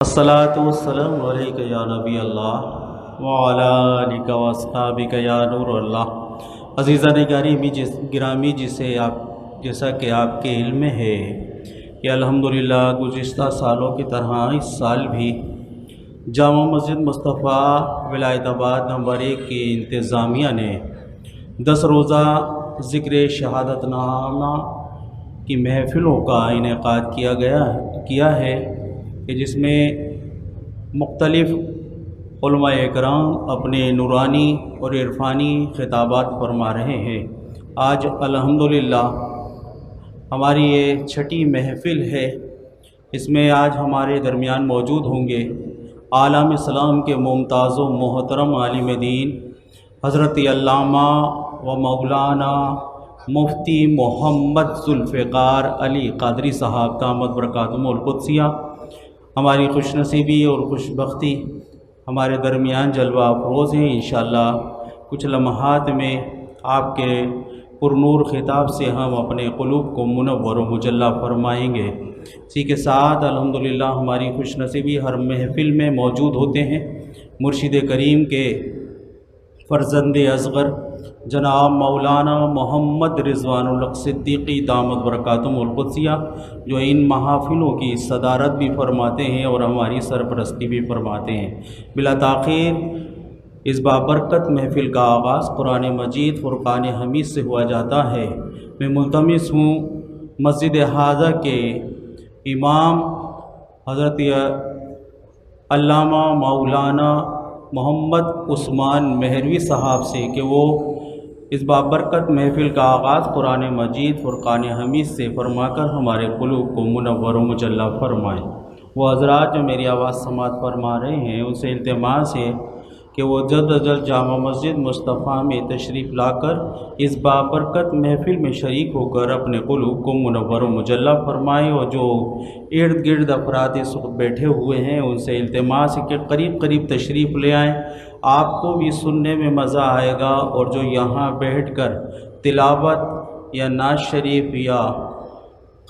الصلاۃ والسلام علیک یا نبی اللہ وعلی آلک و اصحابک یا نور اللہ۔ عزیزان گرامی جیسا کہ آپ کے علم میں ہے کہ الحمدللہ گزشتہ سالوں کی طرح اس سال بھی جامع مسجد مصطفیٰ ولایت آباد نمبر 1 کی انتظامیہ نے 10 روزہ ذکر شہادت نامہ کی محفلوں کا انعقاد کیا ہے کہ جس میں مختلف علماء اکرام اپنے نورانی اور عرفانی خطابات فرما رہے ہیں۔ آج الحمدللہ ہماری یہ چھٹی محفل ہے۔ اس میں آج ہمارے درمیان موجود ہوں گے عالم اسلام کے ممتاز و محترم عالم دین حضرت علامہ و مولانا مفتی محمد ذوالفقار علی قادری صاحب دامت برکاتہم القدسیہ۔ ہماری خوش نصیبی اور خوش بختی ہمارے درمیان جلوہ افروز ہیں۔ انشاءاللہ کچھ لمحات میں آپ کے پرنور خطاب سے ہم اپنے قلوب کو منور و مجلہ فرمائیں گے۔ اسی کے ساتھ الحمدللہ ہماری خوش نصیبی ہر محفل میں موجود ہوتے ہیں مرشد کریم کے فرزند اصغر جناب مولانا محمد رضوان الحق صدیقی دامت برکاتہم القدسیہ، جو ان محافلوں کی صدارت بھی فرماتے ہیں اور ہماری سرپرستی بھی فرماتے ہیں۔ بلا تاخیر اس بابرکت محفل کا آغاز قرآن مجید فرقان حمید سے ہوا جاتا ہے۔ میں ملتمس ہوں مسجد حاضہ کے امام حضرت علامہ مولانا محمد عثمان مہروی صاحب سے کہ وہ اس بابرکت محفل کا آغاز قرآن مجید فرقان حمید سے فرما کر ہمارے قلوب کو منور و مجلہ فرمائیں۔ وہ حضرات جو میری آواز سماعت فرما رہے ہیں ان سے التماس ہے کہ وہ جلد از جلد جامع مسجد مصطفیٰ میں تشریف لا کر اس بابرکت محفل میں شریک ہو کر اپنے قلوب کو منور و مجلہ فرمائیں، اور جو ارد گرد افراد اس وقت بیٹھے ہوئے ہیں ان سے التماس ہے کہ قریب قریب تشریف لے آئیں۔ آپ کو بھی سننے میں مزہ آئے گا، اور جو یہاں بیٹھ کر تلاوت یا نعت شریف یا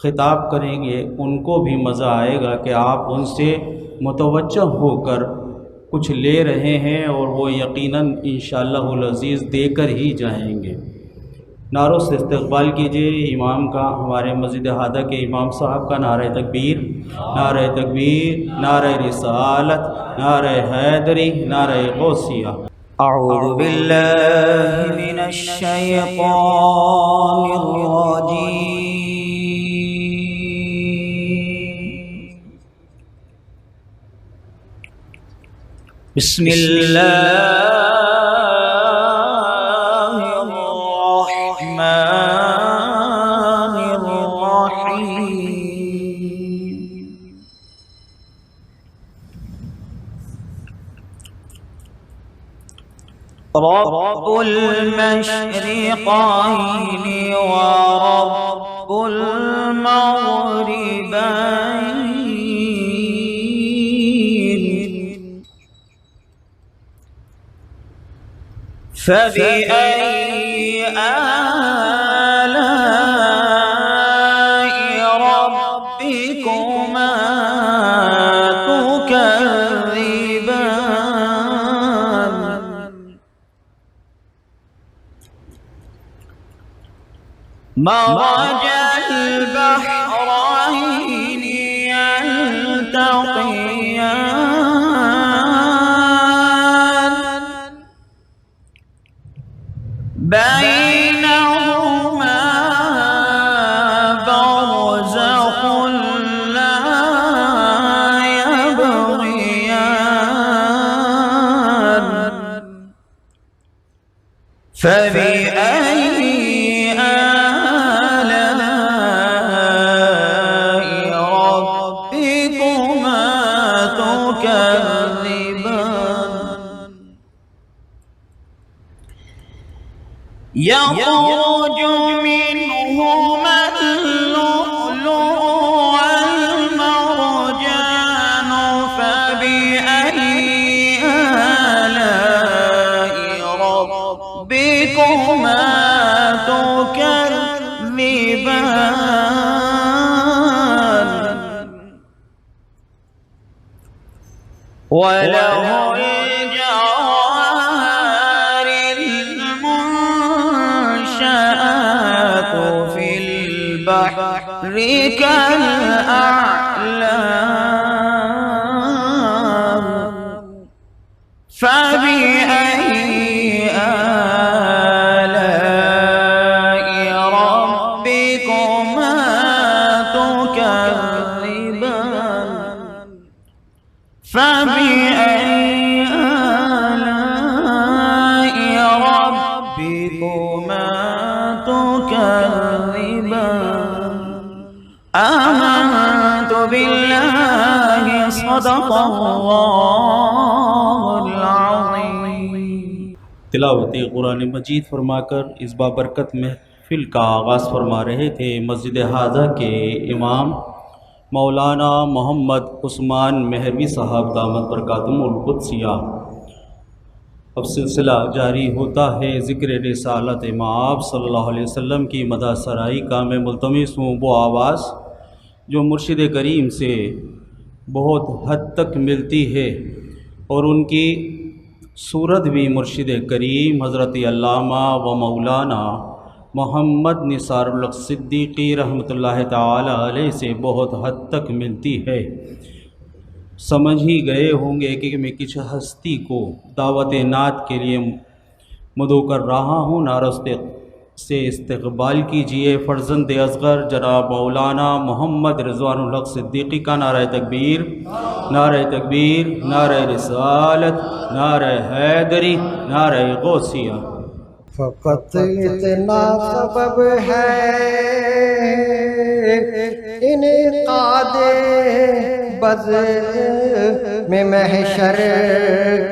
خطاب کریں گے ان کو بھی مزہ آئے گا کہ آپ ان سے متوجہ ہو کر کچھ لے رہے ہیں، اور وہ یقیناً انشاءاللہ العزیز دے کر ہی جائیں گے۔ نعروں سے استقبال کیجئے امام کا، ہمارے مسجد حاضہ کے امام صاحب کا۔ نعرہ تکبیر، نعرہ تکبیر، نعرہ رسالت، نعرہ حیدری، نعرہ غوثیہ۔ اعوذ باللہ من الشیطان الرجیم، بسم اللہ الرحمن الرحیم۔ رب المشرقین ورب المغربین، فبأي آلاء ربكما تكذبان، مرج البحرين يلتقيان، بينهما برزخ لا يبغيان، فبأي آلاء ربكما تكذبان، يخرج منهما اللؤلؤ والمرجان، فبأي آلاء ربكما تكذبان، وله الجوار المنشآت في البحر كالأعلام فبأي آلاء ربكما تكذبان فبأي آلاء ربكما تكذبان آمنت بالله صدق الله العظيم. تلاوت قرآن مجید فرما کر اس بابرکت محفل کا آغاز فرما رہے تھے مسجد حاضہ کے امام مولانا محمد عثمان مہروی صاحب دامت برکاتہم القدسیہ. اب سلسلہ جاری ہوتا ہے ذکر رسالت مآب صلی اللہ علیہ وسلم کی مدح سرائی کا. میں ملتمس ہوں وہ آواز جو مرشد کریم سے بہت حد تک ملتی ہے اور ان کی صورت بھی مرشد کریم حضرت علامہ و مولانا محمد نثار الحق صدیقی رحمۃ اللہ تعالی علیہ سے بہت حد تک ملتی ہے. سمجھ ہی گئے ہوں گے کہ میں کس ہستی کو دعوت نعت کے لیے مدعو کر رہا ہوں. نعرہ سے استقبال کیجئے فرزند اصغر جناب مولانا محمد رضوان الحق صدیقی کا. نعرہ تکبیر، نعرہ تکبیر، نعرہ رسالت، نعرہ حیدری، نعرہ غوثیہ. فقط اتنا سبب ہے انعقاد بزم محشر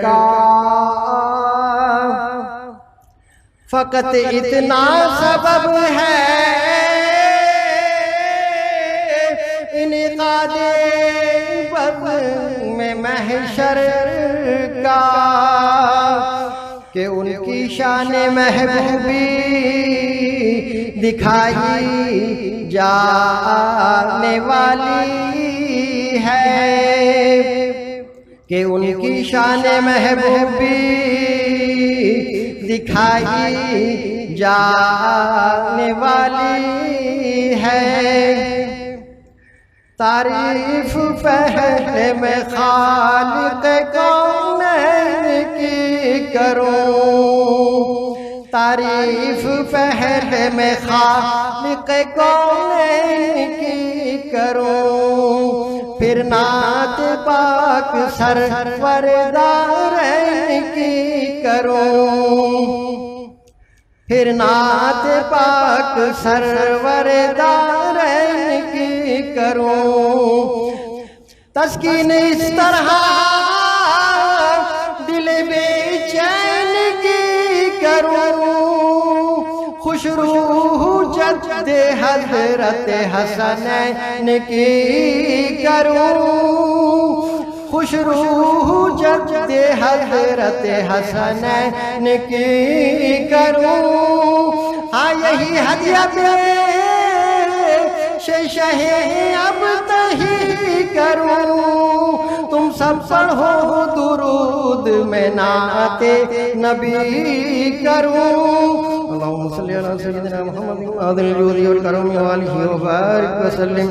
کا، فقط اتنا سبب ہے انعقاد بزم محشر کا کہ ان کی شان محبوبی دکھائی جانے والی ہے، کہ ان کی شان محبوبی دکھائی جانے والی ہے. تعریف پہلے میں خالق کونین کی کروں، تعریف پہلے میں خالق کونین کی کروں، پھر نعت پاک سرور دارین کی کروں، پھر نعت پاک سرور دارین کی کروں. تسکین اس طرح دل بے چین کی کروں، خوش روح جد حضرت حسنین کی کروں، خوش روح جد حضرت حسنین کی کروں. ہاں یہی ہدیہ شہ اب تہی کروں، تم سب پڑھو درود میں نعت نبی کروں. اللہم صلی علی سیدنا محمد عادل الجود والکرم وآلہ وبارک وسلم.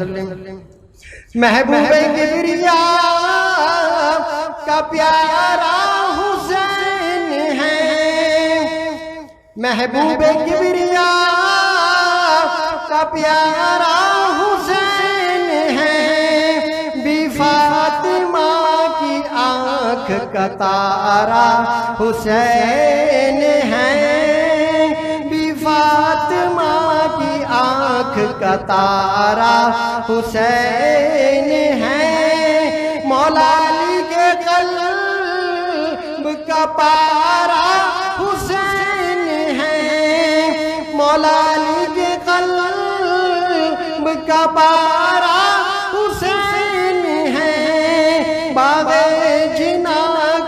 محبوب کبریاء کا پیارا حسین ہے، محبوب کبریاء کا پیارا حسین ہے، بی فاطمہ کی آنکھ کا تارا حسین ہے، بی فاطمہ کی آنکھ کا تارا حسین ہے. مولا علی کے قلب کا پارا حسین ہے، مولا علی کے قلب کا پارا حسین ہے. باغ جنا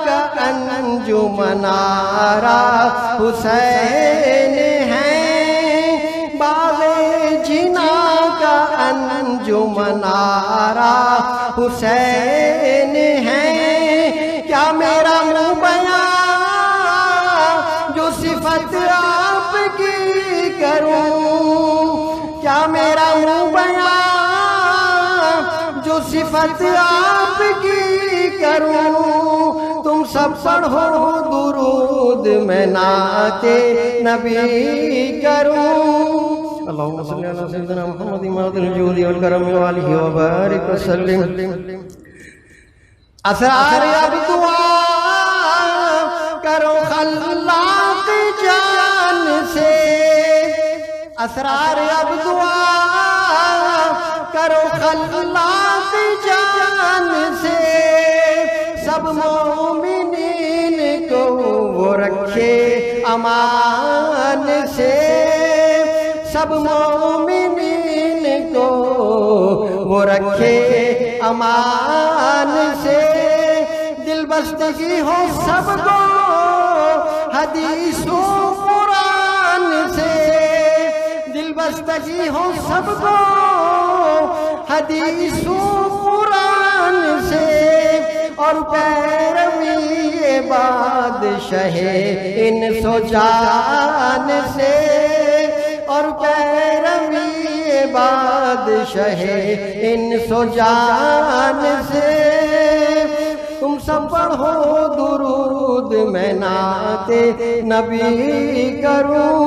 کا انجمن آرا حسین ہے، باغ جنا کا انجمن آرا حسین ہے. کیا میرا منہ بیان جو صفت آپ کی کروں، کیا میرا منہ بیان جو صفت آپ کی کروں، تم سب پڑھو درود میں نعت نبی کروں۔ اللہم صلی علی سیدنا محمد ماضی الجود والکرم والہ وبارک وسلم۔ اسرار اب دعا کرو خلاق جان سے، اسرار اب دعا کرو خلاق جان سے، سب مومنین کو وہ رکھے امان سے، سب مومنین کو وہ رکھے امان سے، دل بستگی ہو سب کو حدیث و قرآن سے، دل بستگی ہو سب کو حدیث و قرآن سے، اور پیروی بادشاہ انس و جان سے، اور پیروی بادشاہ انس و جان سے، تم سب پڑھو درود میں نعت نبی کروں۔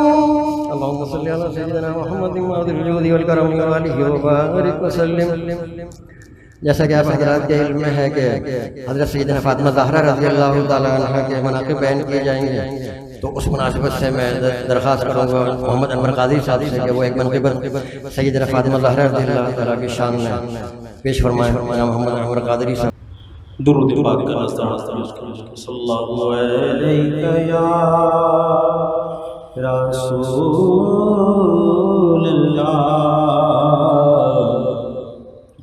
اللہم صلی علی سیدنا محمد ماضی الجود والکرم والہ وبارک وسلم۔ جیسا کہ آپ حضرات کے علم میں ہے کہ حضرت سیدنا فاطمہ زہرا رضی اللہ تعالیٰ عنہ کے مناقب بیان کیے جائیں گے، تو اس مناسبت سے میں درخواست کروں گا محمد انور قادری صاحب سے کہ وہ ایک منقبت سیدنا فاطمہ زہرا رضی اللہ تعالیٰ کی شان میں پیش فرمائیں۔ محمد انور قادری صاحب درود پاک کا صلی اللہ علیہ یا رسول اللہ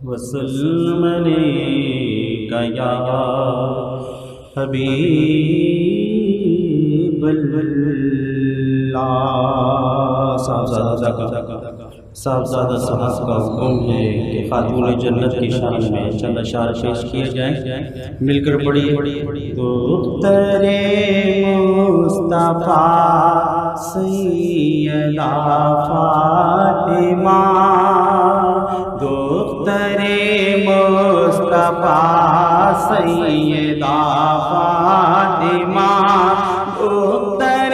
وسلم علیک یا حبیب اللہ۔ صاحبزادہ صاحب کا حکم ہے کہ خاتون جنت کی شان میں چند اشعار پیش کیے جائیں، مل کر پڑھیے۔ دختر مصطفیٰ سیدہ فاطمہ، دختر مصطفیٰ سیدہ فاطمہ، دختر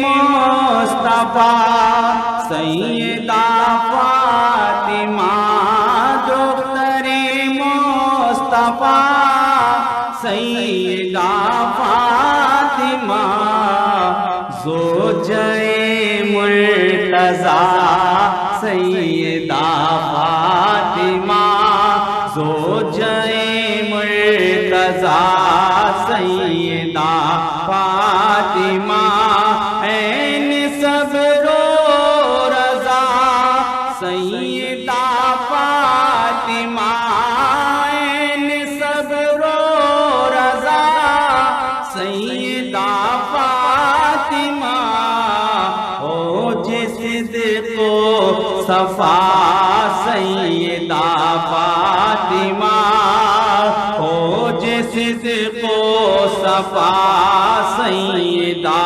مصطفیٰ سیدہ فاطمہ، دختر مصطفیٰ سیدہ فاطمہ، زوجہ مرتضیٰ سیدہ فاطمہ، زوجہ مرتضیٰ سیدہ فاطمہ، عین صبر و رضا سیدہ فاطمہ، عین صبر و رضا سیدہ فاطمہ، اوج صدق و صفا سیدہ فاطمہ، اوج صدق و صفا سیدہ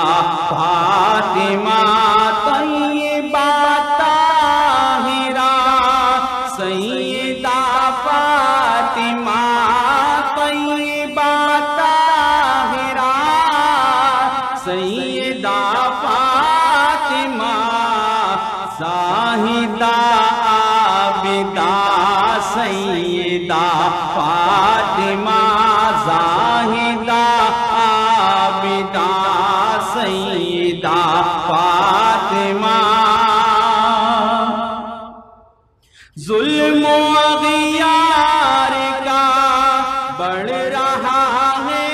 فاطمہ، طیبہ طاہرہ سیدہ فاطمہ، طیبہ طاہرہ سیدہ فاطمہ، زاہدہ عابدہ سیدہ فاطمہ، زاہدہ عابدہ سیدہ فاطمہ، ظلم و اغیار کا بڑھ رہا ہے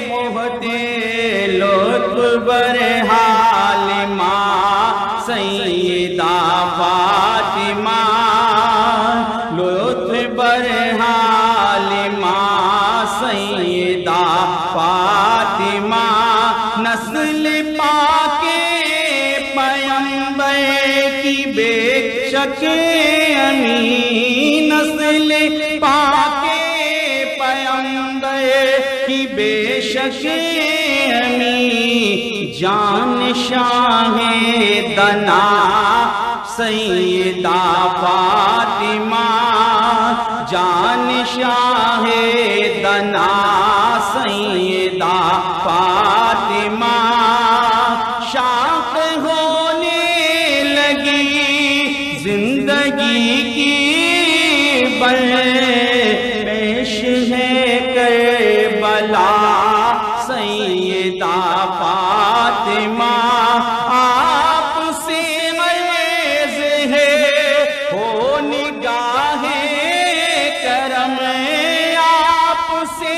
بہت لطف برحال ماں سیدہ فاطمہ، لطف برحال ماں سیدہ فاطمہ، نسل پاک پیغمبر کی بے شک امین، نسل پاک پیغمبر بے شک امی جان شاہ دنا سیدہ فاطمہ جان شاہ دنا سیدہ فاطمہ شاق ہونے لگی زندگی کی بل پیش ہے کربلا سیدہ فاطمہ آپ سے عرض ہے ہو نگاہ کرم آپ سے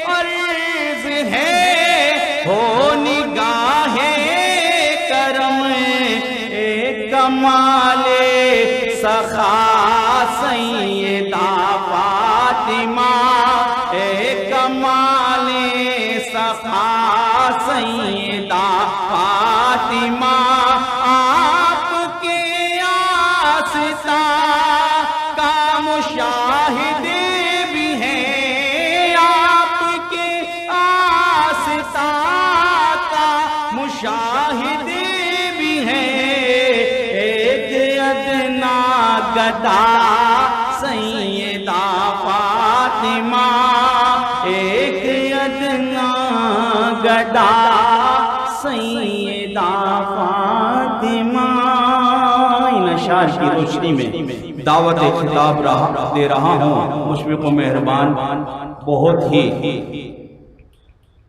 عرض ہے ہو نگاہ کرم ایک کمال سخا سیدہ فاطمہ ایک کمال سخا سیدہ فاطمہ آپ کے آستان کا مشاہدے بھی ہیں آپ کے آستان کا مشاہدے بھی ہیں ایک ادنا گدا سیدہ فاطمہ ایک ادنا گدا سیدہ فاطمہ ان اشعار کی روشنی میں دعوت خطاب دے رہا ہوں مشفق و مہربان بہت ہی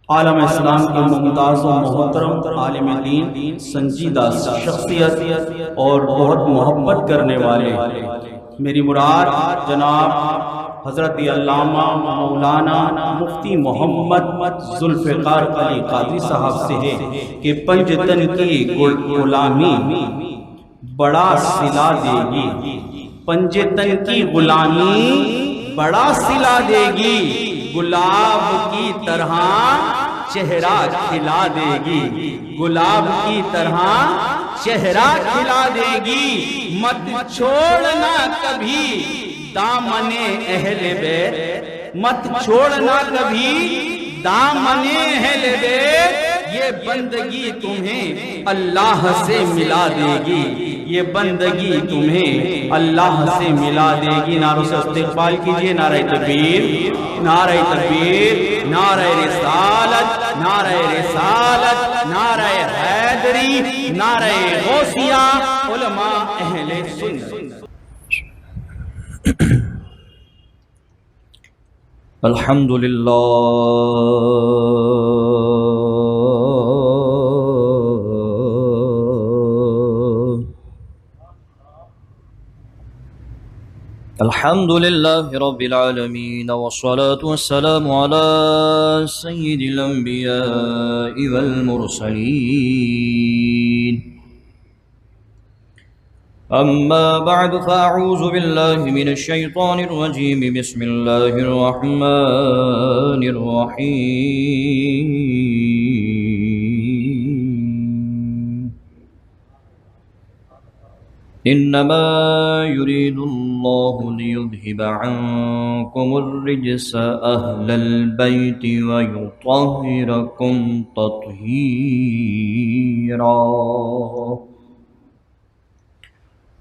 عالم اسلام کے ممتاز و محترم عالم دین سنجیدہ شخصیت اور بہت محبت کرنے والے میری مراد جناب حضرت علامہ مولانا مفتی محمد ذوالفقار علی قادری صاحب سے ہے کہ پنجتن کی غلامی بڑا صلہ دے گی پنجتن کی غلامی بڑا صلہ دے گی گلاب کی طرح چہرہ کھلا دے گی گلاب کی طرح چہرہ کھلا دے گی مت چھوڑنا کبھی دامن اہل بیت مت چھوڑنا کبھی دامن اہل بیت یہ بندگی تمہیں اللہ سے ملا دے گی یہ بندگی تمہیں اللہ سے ملا دے گی نعروں سے استقبال کیجئے نعرہ تکبیر نعرہ تکبیر نعرہ رسالت نعرہ رسالت نعرہ حیدری نعرہ غوثیہ علماء اہل سنت الحمد للہ الحمد لله رب العالمين والصلاة والسلام على سيد الأنبياء والمرسلين أما بعد فأعوذ بالله من الشيطان الرجيم بسم الله الرحمن الرحيم إنما يريد الله ليذهب عنكم الرجس أهل البيت ويطهركم تطهيرا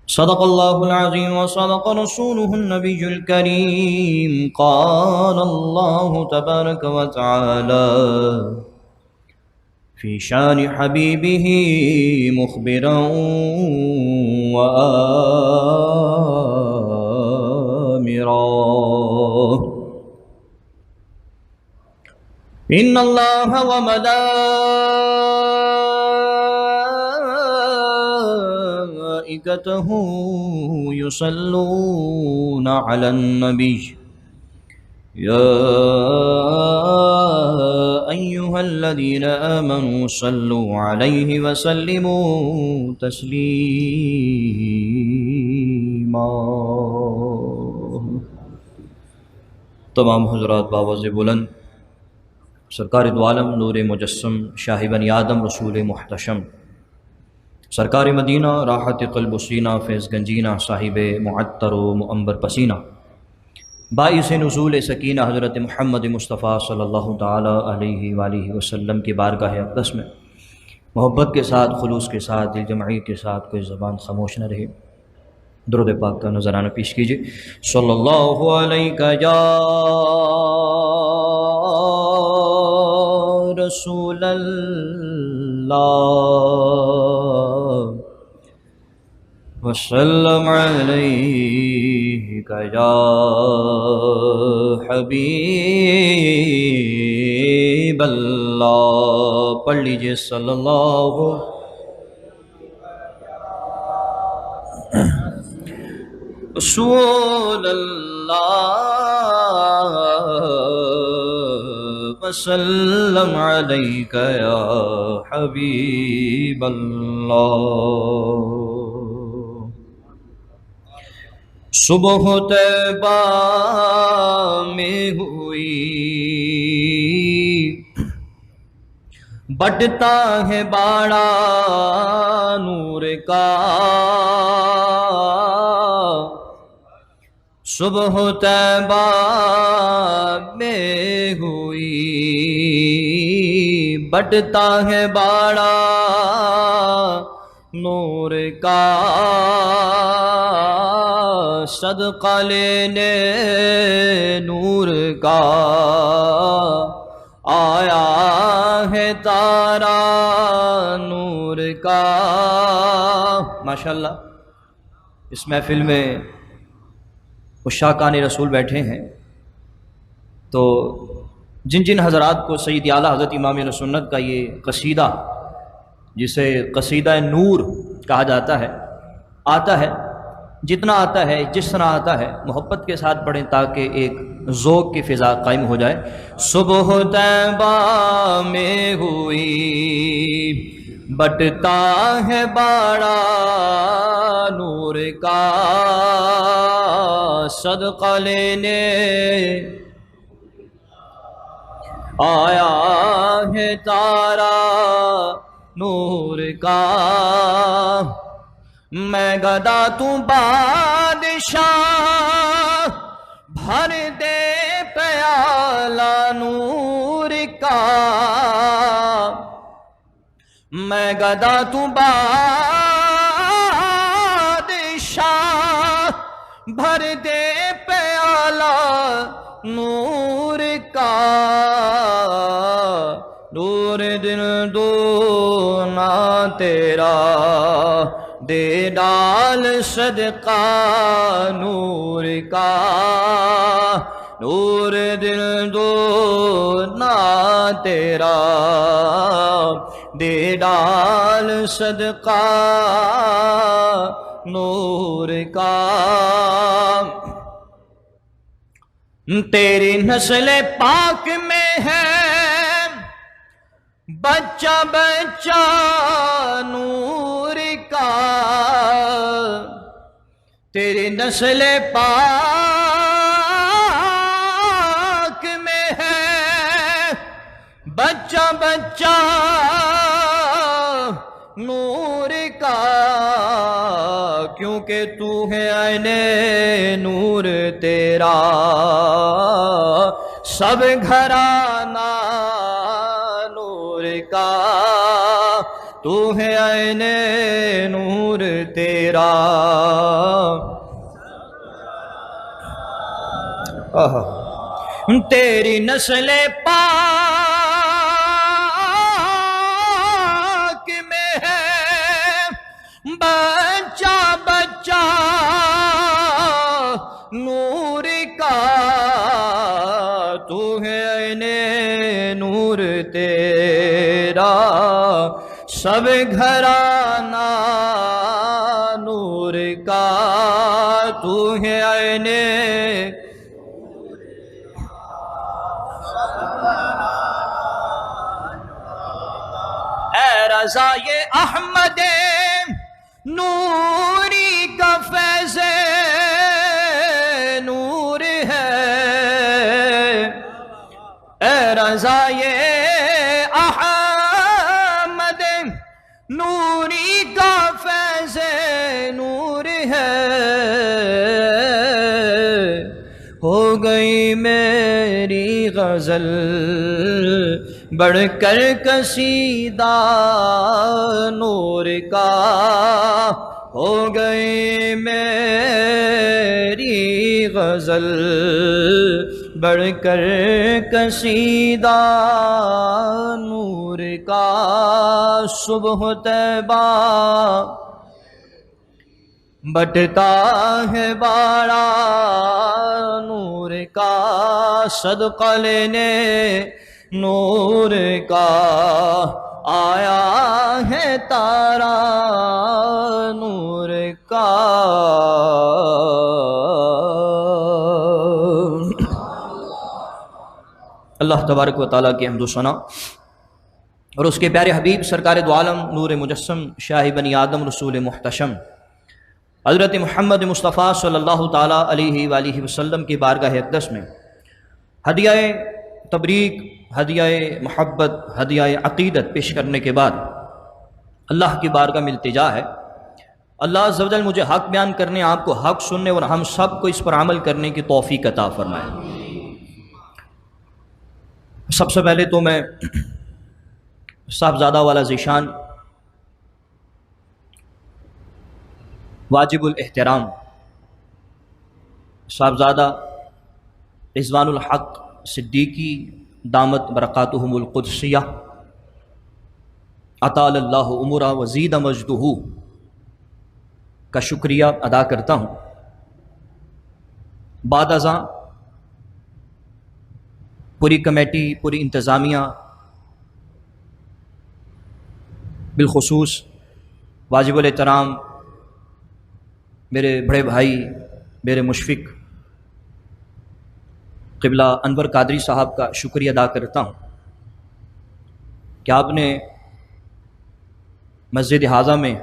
صدق الله العظيم وصدق رسوله النبي الكريم قال الله تبارك وتعالى في شان حبيبه مخبرا وآمرا إن الله وملائكته يصلون على النبي يا أيها الذين آمنوا صلوا عليه وسلموا تسليما تمام حضرات باوز بلند سرکار دو عالم نور مجسم شاہ بنی آدم رسول محتشم سرکار مدینہ راحت قلب و سینہ فیض گنجینہ صاحب معطر و معنبر پسینہ باعث نزول سکینہ حضرت محمد مصطفیٰ صلی اللہ تعالیٰ علیہ وآلہ وسلم کی بارگاہ اقدس میں محبت کے ساتھ، خلوص کے ساتھ، دل جمعی کے ساتھ کوئی زبان خاموش نہ رہے، درود پاک کا نذرانہ پیش کیجیے۔ صلی اللہ علیہ یا رسول اللہ وسلم علیک یا حبیب اللہ۔ پڑھ لیجئے صلی اللہ رسول اللہ وسلم علیک یا حبیب اللہ۔ صبح طیبہ میں ہوئی بٹتا ہے باڑا نور کا، صبح طیبہ میں ہوئی بٹتا ہے باڑا نور کا، صدقہ لینے نور کا آیا ہے تارا نور کا۔ ماشاءاللہ اس محفل میں عشاقان رسول بیٹھے ہیں، تو جن جن حضرات کو سید اعلیٰ حضرت امام اہل سنت کا یہ قصیدہ، جسے قصیدہ نور کہا جاتا ہے، آتا ہے، جتنا آتا ہے، جس طرح آتا ہے، محبت کے ساتھ پڑھیں تاکہ ایک ذوق کی فضا قائم ہو جائے۔ صبح طیبہ میں ہوئی بٹتا ہے باڑا نور کا، صدقہ لینے آیا ہے تارا نور کا، میں گدا تو بادشاہ بھر دے پیالہ نور کا، میں گدا تو بادشاہ بھر دے پیالہ نور کا، دور دل دونا تیرا دے ڈال صدقہ نور کا، نور دل دونا تیرا دے ڈال صدقہ نور کا، تیری نسل پاک میں ہے بچہ بچہ نور کا، تیری نسل پاک میں ہے بچہ بچہ نور کا، کیونکہ تو ہے عین نور تیرا سب گھرانہ نور کا، تو ہے عین نور تیرا۔ تیری نسل پاک میں ہے بچہ بچہ نور کا، تو ہے عین نور تیرا سب گھرانہ نور کا، تو ہے عین اے رضا یہ احمد نوری کا فیض نور ہے، اے رضا یہ احمد نوری کا فیض نور ہے، ہو گئے گئی میری غزل بڑھ کر قصیدہ نور کا، ہو گئی میری غزل بڑھ کر قصیدہ نور کا، صبح طیبہ بٹتا ہے بارہ نور کا، صدقہ لینے نور کا، آیا ہے تارا نور کا۔ اللہ تبارک و تعالیٰ کی حمد و ثنا اور اس کے پیارے حبیب سرکار دو عالم نور مجسم شاہ بنی آدم رسول محتشم حضرت محمد مصطفیٰ صلی اللہ تعالیٰ علیہ وآلہ وسلم کی بارگاہ اقدس میں ہدیہ تبریک، ہدیہ محبت، ہدیہ عقیدت پیش کرنے کے بعد اللہ کی بارگاہ میں التجا ہے، اللہ عز و جل مجھے حق بیان کرنے، آپ کو حق سننے اور ہم سب کو اس پر عمل کرنے کی توفیق عطا فرمائے۔ سب سے پہلے تو میں صاحبزادہ والا ذیشان واجب الاحترام صاحبزادہ رضوان الحق صدیقی دامت برکاتہم القدسیہ اطال اللہ عمرہ وزید مجدہ کا شکریہ ادا کرتا ہوں۔ بعد ازاں پوری کمیٹی، پوری انتظامیہ، بالخصوص واجب الاحترام میرے بڑے بھائی، میرے مشفق قبلہ انور قادری صاحب کا شکریہ ادا کرتا ہوں کہ آپ نے مسجد حاضہ میں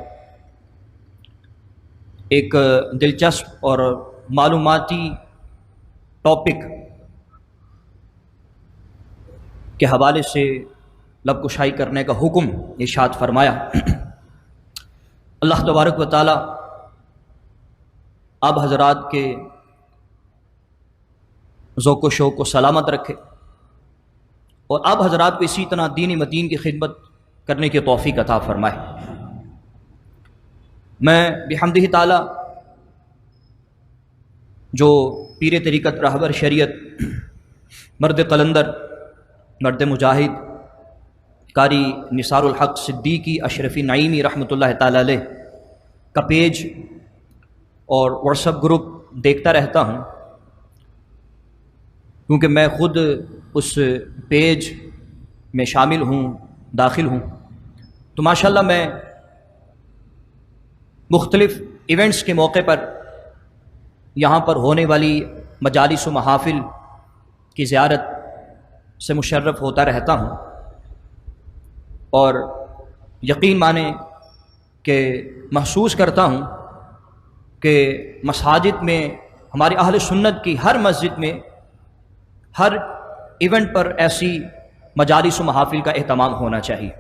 ایک دلچسپ اور معلوماتی ٹاپک کے حوالے سے لب کشائی کرنے کا حکم ارشاد فرمایا۔ اللہ تبارک و تعالی آپ حضرات کے ذوق و شوق کو سلامت رکھے اور آپ حضرات کو اسی طرح دین متین کی خدمت کرنے کی توفیق عطا فرمائے۔ میں بحمدہ تعالی جو پیر طریقت رہبر شریعت، مرد قلندر، مرد مجاہد، قاری نثار الحق صدیقی اشرفی نعیمی رحمۃ اللہ تعالی علیہ کا پیج اور واٹس ایپ گروپ دیکھتا رہتا ہوں، کیونکہ میں خود اس پیج میں شامل ہوں، داخل ہوں، تو ماشاءاللہ میں مختلف ایونٹس کے موقع پر یہاں پر ہونے والی مجالس و محافل کی زیارت سے مشرف ہوتا رہتا ہوں، اور یقین مانیں کہ محسوس کرتا ہوں کہ مساجد میں ہمارے اہل سنت کی ہر مسجد میں ہر ایونٹ پر ایسی مجالس و محافل کا اہتمام ہونا چاہیے۔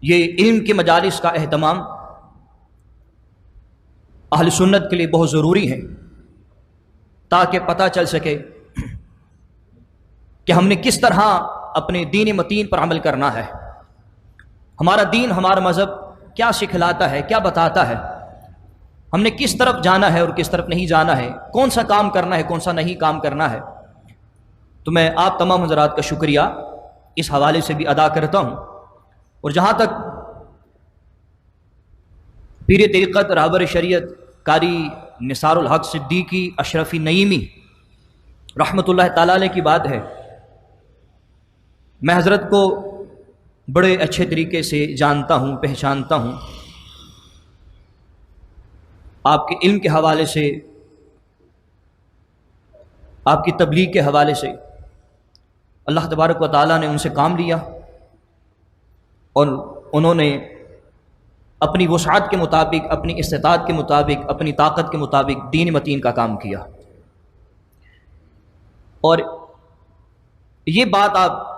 یہ علم کے مجالس کا اہتمام اہل سنت کے لیے بہت ضروری ہے، تاکہ پتہ چل سکے کہ ہم نے کس طرح اپنے دین متین پر عمل کرنا ہے، ہمارا دین، ہمارا مذہب کیا سکھلاتا ہے، کیا بتاتا ہے، ہم نے کس طرف جانا ہے اور کس طرف نہیں جانا ہے، کون سا کام کرنا ہے، کون سا نہیں کام کرنا ہے۔ تو میں آپ تمام حضرات کا شکریہ اس حوالے سے بھی ادا کرتا ہوں، اور جہاں تک پیر طریقت رہبر شریعت قاری نثار الحق صدیقی اشرفی نعیمی رحمۃ اللہ تعالی علیہ کی بات ہے، میں حضرت کو بڑے اچھے طریقے سے جانتا ہوں، پہچانتا ہوں، آپ کے علم کے حوالے سے، آپ کی تبلیغ کے حوالے سے اللہ تبارک و تعالیٰ نے ان سے کام لیا، اور انہوں نے اپنی وسعت کے مطابق، اپنی استطاعت کے مطابق، اپنی طاقت کے مطابق دین متین کا کام کیا۔ اور یہ بات آپ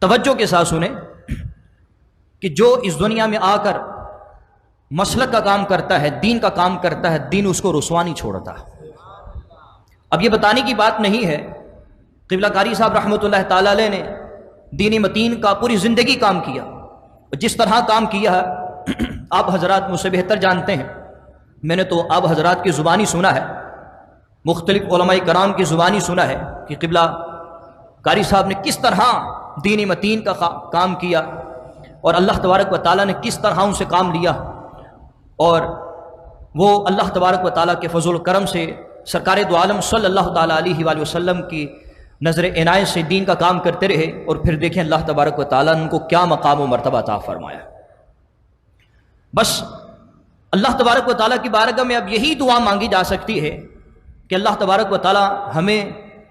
توجہ کے ساتھ سنیں کہ جو اس دنیا میں آ کر مسلک کا کام کرتا ہے، دین کا کام کرتا ہے، دین اس کو رسوا نہیں چھوڑتا۔ اب یہ بتانے کی بات نہیں ہے، قبلہ کاری صاحب رحمۃ اللہ تعالی علیہ نے دین متین کا پوری زندگی کام کیا، جس طرح کام کیا ہے آپ حضرات مجھ سے بہتر جانتے ہیں، میں نے تو آپ حضرات کی زبانی سنا ہے، مختلف علماء کرام کی زبانی سنا ہے کہ قبلہ کاری صاحب نے کس طرح دین متین کا کام کیا اور اللہ تبارک و تعالیٰ نے کس طرح ان سے کام لیا، اور وہ اللہ تبارک و تعالیٰ کے فضل و کرم سے سرکار دو عالم صلی اللہ تعالیٰ علیہ وآلہ وسلم کی نظر عنایت سے دین کا کام کرتے رہے، اور پھر دیکھیں اللہ تبارک و تعالیٰ نے ان کو کیا مقام و مرتبہ عطا فرمایا۔ بس اللہ تبارک و تعالیٰ کی بارگاہ میں اب یہی دعا مانگی جا سکتی ہے کہ اللہ تبارک و تعالیٰ ہمیں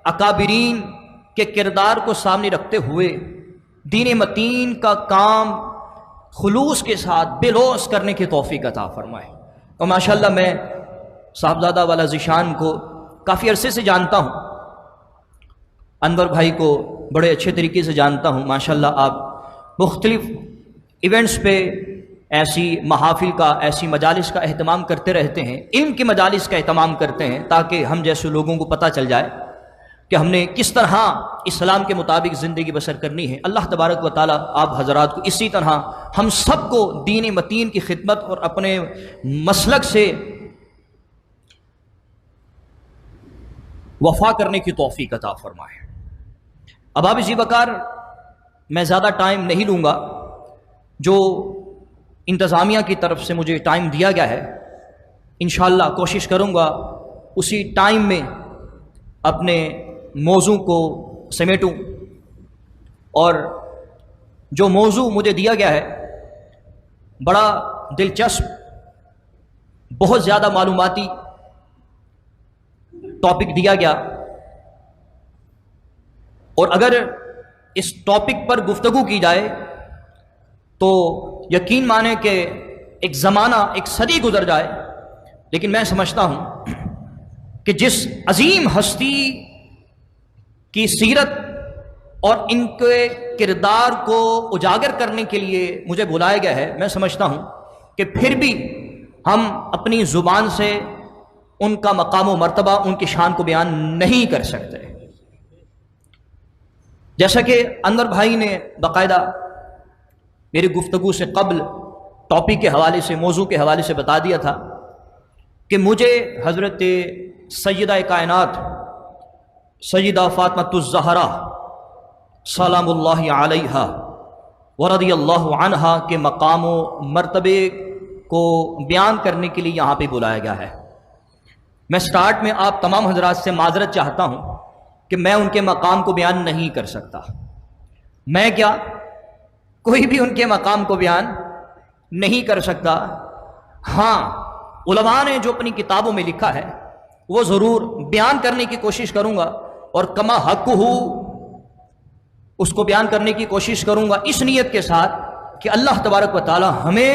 اکابرین کے کردار کو سامنے رکھتے ہوئے دین متین کا کام خلوص کے ساتھ بے لوث کرنے کی توفیق عطا فرمائے۔ اور ماشاءاللہ میں صاحبزادہ والا ذیشان کو کافی عرصے سے جانتا ہوں، انور بھائی کو بڑے اچھے طریقے سے جانتا ہوں، ماشاءاللہ آپ مختلف ایونٹس پہ ایسی محافل کا، ایسی مجالس کا اہتمام کرتے رہتے ہیں، علم کی مجالس کا اہتمام کرتے ہیں تاکہ ہم جیسے لوگوں کو پتہ چل جائے کہ ہم نے کس طرح اسلام کے مطابق زندگی بسر کرنی ہے۔ اللہ تبارک و تعالیٰ آپ حضرات کو اسی طرح ہم سب کو دین متین کی خدمت اور اپنے مسلک سے وفا کرنے کی توفیق عطا فرمائے۔ اب آپ اسی بکار میں زیادہ ٹائم نہیں لوں گا، جو انتظامیہ کی طرف سے مجھے ٹائم دیا گیا ہے انشاءاللہ کوشش کروں گا اسی ٹائم میں اپنے موضوع کو سمیٹوں، اور جو موضوع مجھے دیا گیا ہے بڑا دلچسپ، بہت زیادہ معلوماتی ٹاپک دیا گیا، اور اگر اس ٹاپک پر گفتگو کی جائے تو یقین مانیں کہ ایک زمانہ، ایک صدی گزر جائے، لیکن میں سمجھتا ہوں کہ جس عظیم ہستی کی سیرت اور ان کے کردار کو اجاگر کرنے کے لیے مجھے بلایا گیا ہے، میں سمجھتا ہوں کہ پھر بھی ہم اپنی زبان سے ان کا مقام و مرتبہ، ان کی شان کو بیان نہیں کر سکتے۔ جیسا کہ انور بھائی نے باقاعدہ میری گفتگو سے قبل ٹاپک کے حوالے سے، موضوع کے حوالے سے بتا دیا تھا کہ مجھے حضرت سیدہ کائنات سیدہ فاطمہ الزہرا سلام اللہ علیہا ورضی اللہ عنہا کے مقام و مرتبے کو بیان کرنے کے لیے یہاں پہ بلایا گیا ہے۔ میں سٹارٹ میں آپ تمام حضرات سے معذرت چاہتا ہوں کہ میں ان کے مقام کو بیان نہیں کر سکتا۔ میں کیا، کوئی بھی ان کے مقام کو بیان نہیں کر سکتا۔ ہاں، علماء نے جو اپنی کتابوں میں لکھا ہے وہ ضرور بیان کرنے کی کوشش کروں گا، اور کما حق ہو اس کو بیان کرنے کی کوشش کروں گا، اس نیت کے ساتھ کہ اللہ تبارک و تعالی ہمیں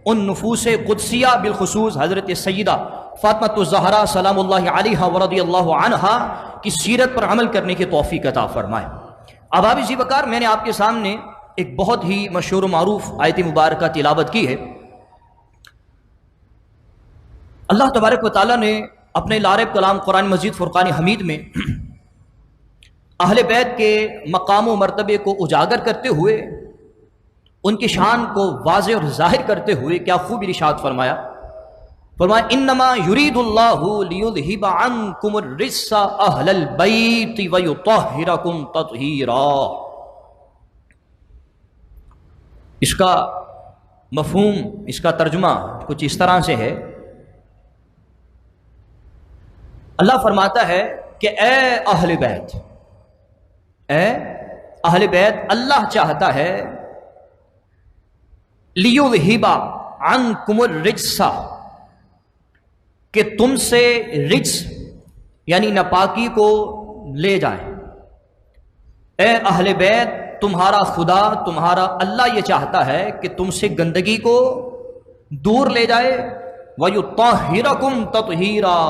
ان نفوس قدسیہ بالخصوص حضرت سیدہ فاطمہ الزہرا سلام اللہ علیہا ورضی اللہ عنہا کی سیرت پر عمل کرنے کی توفیق عطا فرمائے۔ اب آپ اسی وقار میں نے آپ کے سامنے ایک بہت ہی مشہور و معروف آیت مبارکہ تلاوت کی ہے۔ اللہ تبارک و تعالیٰ نے اپنے لارب کلام قرآن مجید فرقان حمید میں اہل بیت کے مقام و مرتبے کو اجاگر کرتے ہوئے، ان کی شان کو واضح اور ظاہر کرتے ہوئے کیا خوب ارشاد فرمایا، فرمایا انما یرید اللہ لیذہب عنکم الرجس اہل البیت ویطہرکم تطہیرا۔ اس کا مفہوم، اس کا ترجمہ کچھ اس طرح سے ہے، اللہ فرماتا ہے کہ اے اہل بیت، اے اہل بیت، اللہ چاہتا ہے لیذہب عنکم الرجس، کہ تم سے رجس یعنی ناپاکی کو لے جائے۔ اے اہل بیت، تمہارا خدا، تمہارا اللہ یہ چاہتا ہے کہ تم سے گندگی کو دور لے جائے، وَيُطَهِّرَكُمْ تَطْهِيرًا،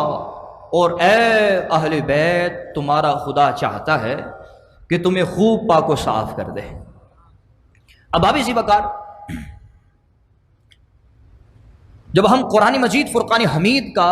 اور اے اہل بیت، تمہارا خدا چاہتا ہے کہ تمہیں خوب پاک و صاف کر دے۔ اب آپ اسی وقار جب ہم قرآن مجید فرقان حمید کا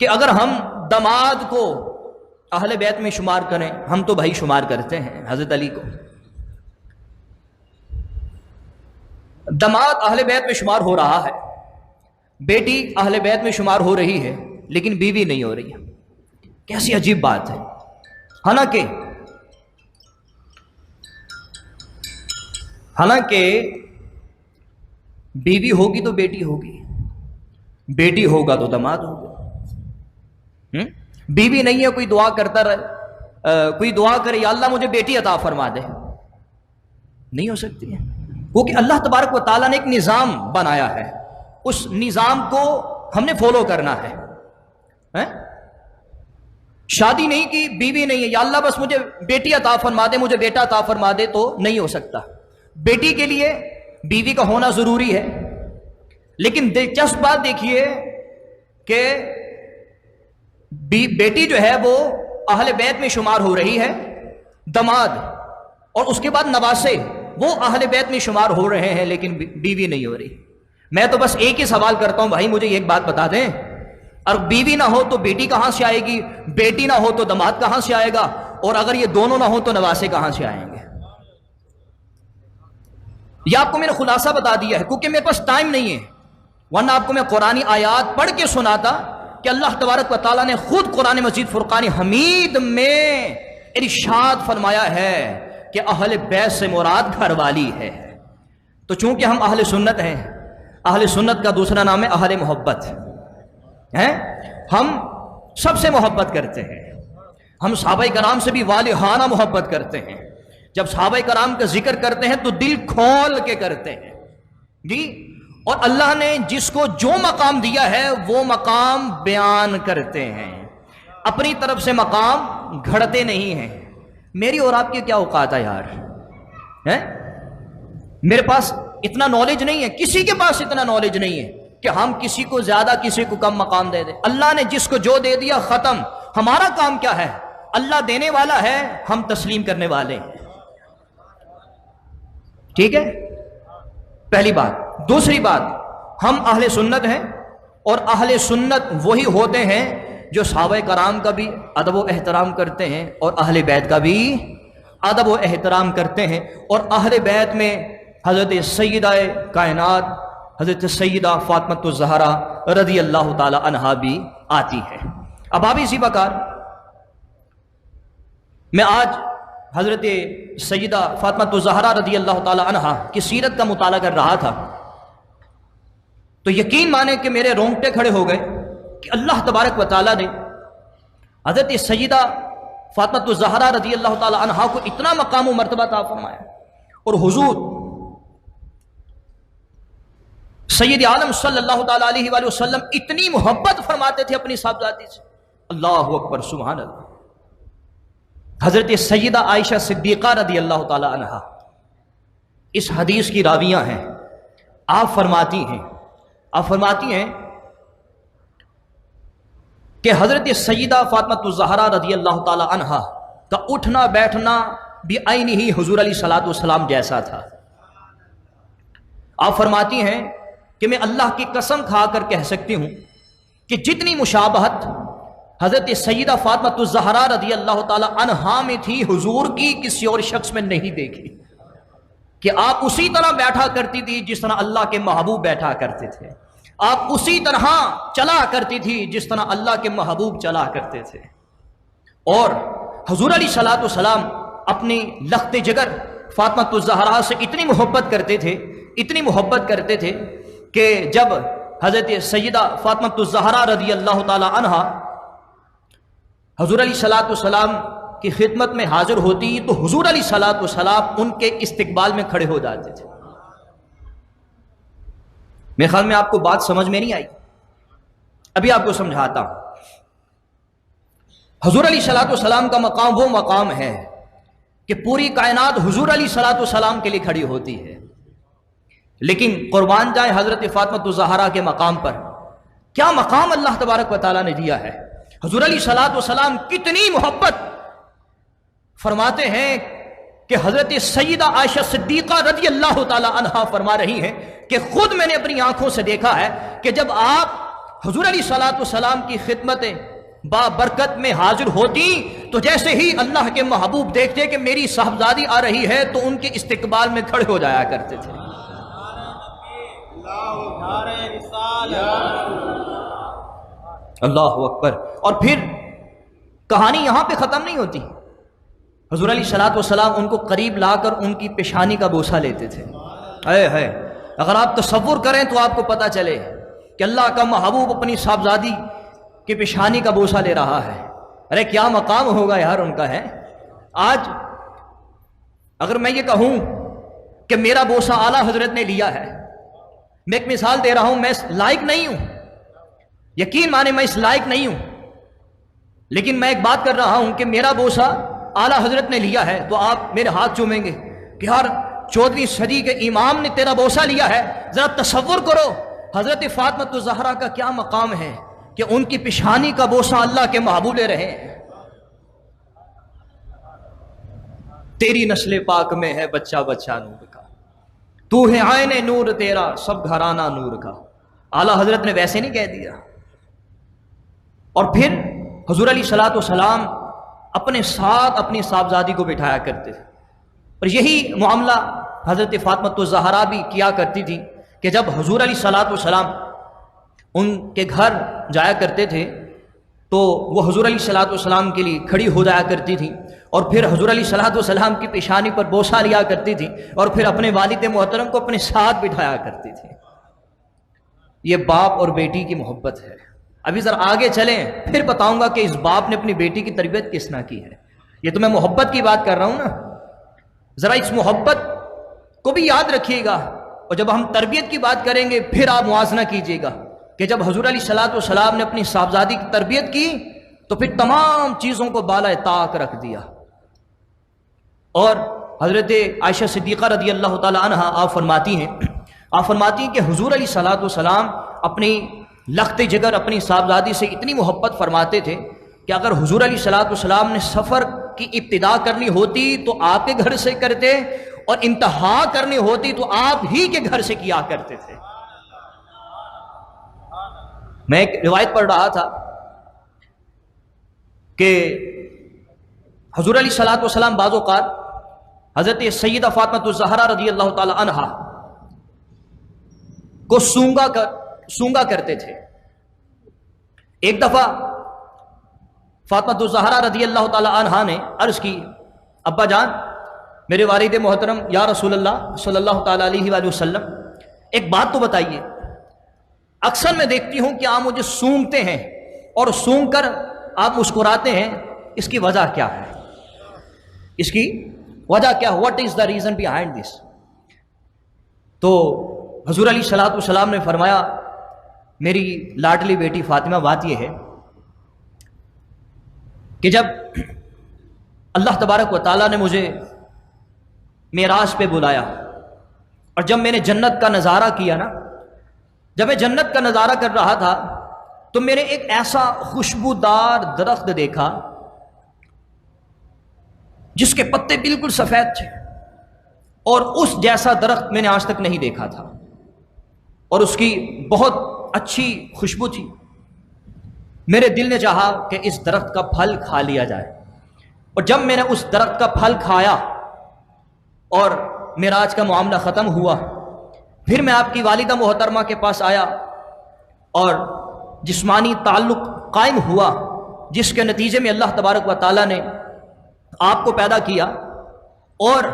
کہ اگر ہم داماد کو اہل بیت میں شمار کریں، ہم تو بھائی شمار کرتے ہیں حضرت علی کو، داماد اہل بیت میں شمار ہو رہا ہے، بیٹی اہل بیت میں شمار ہو رہی ہے، لیکن بیوی نہیں ہو رہی ہے۔ کیسی عجیب بات ہے۔ حالانکہ بیوی ہوگی تو بیٹی ہوگی، بیٹی ہوگا تو داماد ہوگا۔ بیوی نہیں ہے، کوئی دعا کرتا رہے، کوئی دعا کرے یا اللہ مجھے بیٹی عطا فرما دے، نہیں ہو سکتی ہے، کیونکہ اللہ تبارک و تعالیٰ نے ایک نظام بنایا ہے، اس نظام کو ہم نے فالو کرنا ہے۔ شادی نہیں کی، بیوی نہیں ہے، یا اللہ بس مجھے بیٹی عطا فرما دے، مجھے بیٹا عطا فرما دے، تو نہیں ہو سکتا۔ بیٹی کے لیے بیوی کا ہونا ضروری ہے، لیکن دلچسپ بات دیکھیے کہ بیٹی جو ہے وہ اہل بیت میں شمار ہو رہی ہے، داماد اور اس کے بعد نواسے وہ اہل بیت میں شمار ہو رہے ہیں، لیکن بیوی نہیں ہو رہی۔ میں تو بس ایک ہی سوال کرتا ہوں، بھائی مجھے ایک بات بتا دیں، اور بیوی نہ ہو تو بیٹی کہاں سے آئے گی، بیٹی نہ ہو تو داماد کہاں سے آئے گا، اور اگر یہ دونوں نہ ہو تو نواسے کہاں سے آئیں گے؟ یہ آپ کو میں نے خلاصہ بتا دیا ہے، کیونکہ میرے پاس ٹائم نہیں ہے، ورنہ آپ کو میں قرآنی آیات پڑھ کے سناتا کہ اللہ تبارک و تعالیٰ نے خود قرآن مجید فرقان حمید میں ارشاد فرمایا ہے کہ اہل بیت سے مراد گھر والی ہے۔ تو چونکہ ہم اہل سنت ہیں، اہل سنت کا دوسرا نام ہے اہل محبت ہیں، ہم سب سے محبت کرتے ہیں، ہم صحابہ کرام سے بھی والہانہ محبت کرتے ہیں، جب صحابہ کرام کا ذکر کرتے ہیں تو دل کھول کے کرتے ہیں جی، اور اللہ نے جس کو جو مقام دیا ہے وہ مقام بیان کرتے ہیں، اپنی طرف سے مقام گھڑتے نہیں ہیں۔ میری اور آپ کی کیا اوقات ہے یار، میرے پاس اتنا نالج نہیں ہے، کسی کے پاس اتنا نالج نہیں ہے کہ ہم کسی کو زیادہ کسی کو کم مقام دے دیں۔ اللہ نے جس کو جو دے دیا ختم، ہمارا کام کیا ہے؟ اللہ دینے والا ہے، ہم تسلیم کرنے والے ہیں، ٹھیک ہے؟ پہلی بات۔ دوسری بات، ہم اہل سنت ہیں، اور اہل سنت وہی ہوتے ہیں جو صحابہ کرام کا بھی ادب و احترام کرتے ہیں اور اہل بیت کا بھی ادب و احترام کرتے ہیں، اور اہل بیت میں حضرت سیدہ کائنات حضرت سیدہ فاطمہ الزہرا رضی اللہ تعالی عنہا بھی آتی ہے۔ اب آپ اسی بکار میں آج حضرت سیدہ فاطمہ الزہرا رضی اللہ تعالی عنہا کی سیرت کا مطالعہ کر رہا تھا، تو یقین مانے کہ میرے رونگٹے کھڑے ہو گئے کہ اللہ تبارک و تعالی نے حضرت سیدہ فاطمہ الزہرا رضی اللہ تعالی عنہا کو اتنا مقام و مرتبہ عطا فرمایا، اور حضور سید عالم صلی اللہ تعالی علیہ وآلہ وسلم اتنی محبت فرماتے تھے اپنی صاحبزادی سے، اللہ اکبر سبحان اللہ۔ حضرت سیدہ عائشہ صدیقہ رضی اللہ تعالی عنہا اس حدیث کی راویہ ہیں، آپ فرماتی ہیں کہ حضرت سیدہ فاطمہ الزہرا رضی اللہ تعالی عنہا کا اٹھنا بیٹھنا بھی عینی حضور علیہ الصلوۃ والسلام جیسا تھا۔ آپ فرماتی ہیں کہ میں اللہ کی قسم کھا کر کہہ سکتی ہوں کہ جتنی مشابہت حضرت سیدہ فاطمہ الزہرا رضی اللہ تعالی عنہا میں تھی، حضور کی کسی اور شخص میں نہیں دیکھی، کہ آپ اسی طرح بیٹھا کرتی تھی جس طرح اللہ کے محبوب بیٹھا کرتے تھے، آپ اسی طرح چلا کرتی تھی جس طرح اللہ کے محبوب چلا کرتے تھے، اور حضور علیہ الصلوۃ والسلام اپنی لخت جگر فاطمہ الزہرا سے اتنی محبت کرتے تھے کہ جب حضرت سیدہ فاطمہ الزہرا رضی اللہ تعالی عنہا حضور علیہ الصلوۃ والسلام کی خدمت میں حاضر ہوتی تو حضور علیہ الصلوۃ والسلام ان کے استقبال میں کھڑے ہو جاتے تھے۔ میرے خیال میں آپ کو بات سمجھ میں نہیں آئی، ابھی آپ کو سمجھاتا ہوں۔ حضور علیہ الصلوۃ والسلام کا مقام وہ مقام ہے کہ پوری کائنات حضور علیہ الصلوۃ والسلام کے لیے کھڑی ہوتی ہے، لیکن قربان جائے حضرت فاطمہ الزہرا کے مقام پر، کیا مقام اللہ تبارک و تعالیٰ نے دیا ہے۔ حضور علیہ الصلوۃ والسلام کتنی محبت فرماتے ہیں کہ حضرت سیدہ عائشہ صدیقہ رضی اللہ تعالی عنہا فرما رہی ہیں کہ خود میں نے اپنی آنکھوں سے دیکھا ہے کہ جب آپ حضور علیہ الصلوۃ والسلام کی خدمتیں بابرکت میں حاضر ہوتی تو جیسے ہی اللہ کے محبوب دیکھتے کہ میری صاحبزادی آ رہی ہے تو ان کے استقبال میں کھڑے ہو جایا کرتے تھے۔ اللہ اکبر۔ اور پھر کہانی یہاں پہ ختم نہیں ہوتی، حضور علیہ الصلوۃ والسلام ان کو قریب لا کر ان کی پیشانی کا بوسہ لیتے تھے۔ ہے اگر آپ تصور کریں تو آپ کو پتہ چلے کہ اللہ کا محبوب اپنی صاحبزادی کی پیشانی کا بوسہ لے رہا ہے، ارے کیا مقام ہوگا یار ان کا ہے۔ آج اگر میں یہ کہوں کہ میرا بوسہ اعلیٰ حضرت نے لیا ہے، میں ایک مثال دے رہا ہوں، میں اس لائق نہیں ہوں، یقین مانے میں اس لائق نہیں ہوں، لیکن میں ایک بات کر رہا ہوں کہ میرا بوسہ اعلیٰ حضرت نے لیا ہے تو آپ میرے ہاتھ چومیں گے کہ یار 14ویں صدی کے امام نے تیرا بوسہ لیا ہے۔ ذرا تصور کرو حضرت فاطمہ الزہرا کا کیا مقام ہے کہ ان کی پیشانی کا بوسہ اللہ کے محبوب لے رہے ہیں۔ تیری نسل پاک میں ہے بچہ بچہ نور کا، تو ہے عین نور تیرا سب گھرانہ نور کا۔ اعلیٰ حضرت نے ویسے نہیں کہہ دیا۔ اور پھر حضور علیہ الصلوۃ والسلام اپنے ساتھ اپنی صاحبزادی کو بٹھایا کرتے تھے، اور یہی معاملہ حضرت فاطمہ الزہرا بھی کیا کرتی تھی کہ جب حضور علیہ الصلوۃ والسلام ان کے گھر جایا کرتے تھے تو وہ حضور علیہ الصلوۃ والسلام کے لیے کھڑی ہو جایا کرتی تھی، اور پھر حضور علیہ الصلوۃ والسلام کی پیشانی پر بوسہ لیا کرتی تھی، اور پھر اپنے والد محترم کو اپنے ساتھ بٹھایا کرتی تھی۔ یہ باپ اور بیٹی کی محبت ہے۔ ابھی ذرا آگے چلیں پھر بتاؤں گا کہ اس باپ نے اپنی بیٹی کی تربیت کس طرح کی ہے۔ یہ تو میں محبت کی بات کر رہا ہوں نا، ذرا اس محبت کو بھی یاد رکھیے گا، اور جب ہم تربیت کی بات کریں گے پھر آپ موازنہ کیجیے گا کہ جب حضور علیہ الصلوۃ والسلام نے اپنی صاحبزادی کی تربیت کی تو پھر تمام چیزوں کو بالائے طاق رکھ دیا۔ اور حضرت عائشہ صدیقہ رضی اللہ تعالی عنہ آپ فرماتی ہیں کہ حضور علیہ الصلوۃ والسلام اپنی لخت جگر اپنی صاحبزادی سے اتنی محبت فرماتے تھے کہ اگر حضور علیہ الصلوۃ والسلام نے سفر کی ابتدا کرنی ہوتی تو آپ کے گھر سے کرتے، اور انتہا کرنی ہوتی تو آپ ہی کے گھر سے کیا کرتے تھے۔ میں ایک روایت پڑھ رہا تھا کہ حضور علیہ الصلوۃ والسلام بعض اوقات حضرت سیدہ فاطمہ الزہرا رضی اللہ تعالی عنہا کو سونگا کرتے تھے۔ ایک دفعہ فاطمہ الزہرا رضی اللہ تعالی عنہا نے عرض کی، ابا جان میرے والد محترم یا رسول اللہ صلی اللہ تعالی علیہ وآلہ وسلم، ایک بات تو بتائیے، اکثر میں دیکھتی ہوں کہ آپ مجھے سونگتے ہیں اور سونگ کر آپ مسکراتے ہیں، اس کی وجہ کیا ہے؟ اس کی وجہ کیا؟ What is the reason behind this? تو حضور علیہ الصلوۃ والسلام نے فرمایا، میری لاڈلی بیٹی فاطمہ، بات یہ ہے کہ جب اللہ تبارک و تعالیٰ نے مجھے معراج پہ بلایا اور جب میں نے جنت کا نظارہ کیا نا، جب میں جنت کا نظارہ کر رہا تھا تو میں نے ایک ایسا خوشبودار درخت دیکھا جس کے پتے بالکل سفید تھے، اور اس جیسا درخت میں نے آج تک نہیں دیکھا تھا، اور اس کی بہت اچھی خوشبو تھی۔ میرے دل نے چاہا کہ اس درخت کا پھل کھا لیا جائے، اور جب میں نے اس درخت کا پھل کھایا اور معراج کا معاملہ ختم ہوا، پھر میں آپ کی والدہ محترمہ کے پاس آیا اور جسمانی تعلق قائم ہوا، جس کے نتیجے میں اللہ تبارک و تعالیٰ نے آپ کو پیدا کیا، اور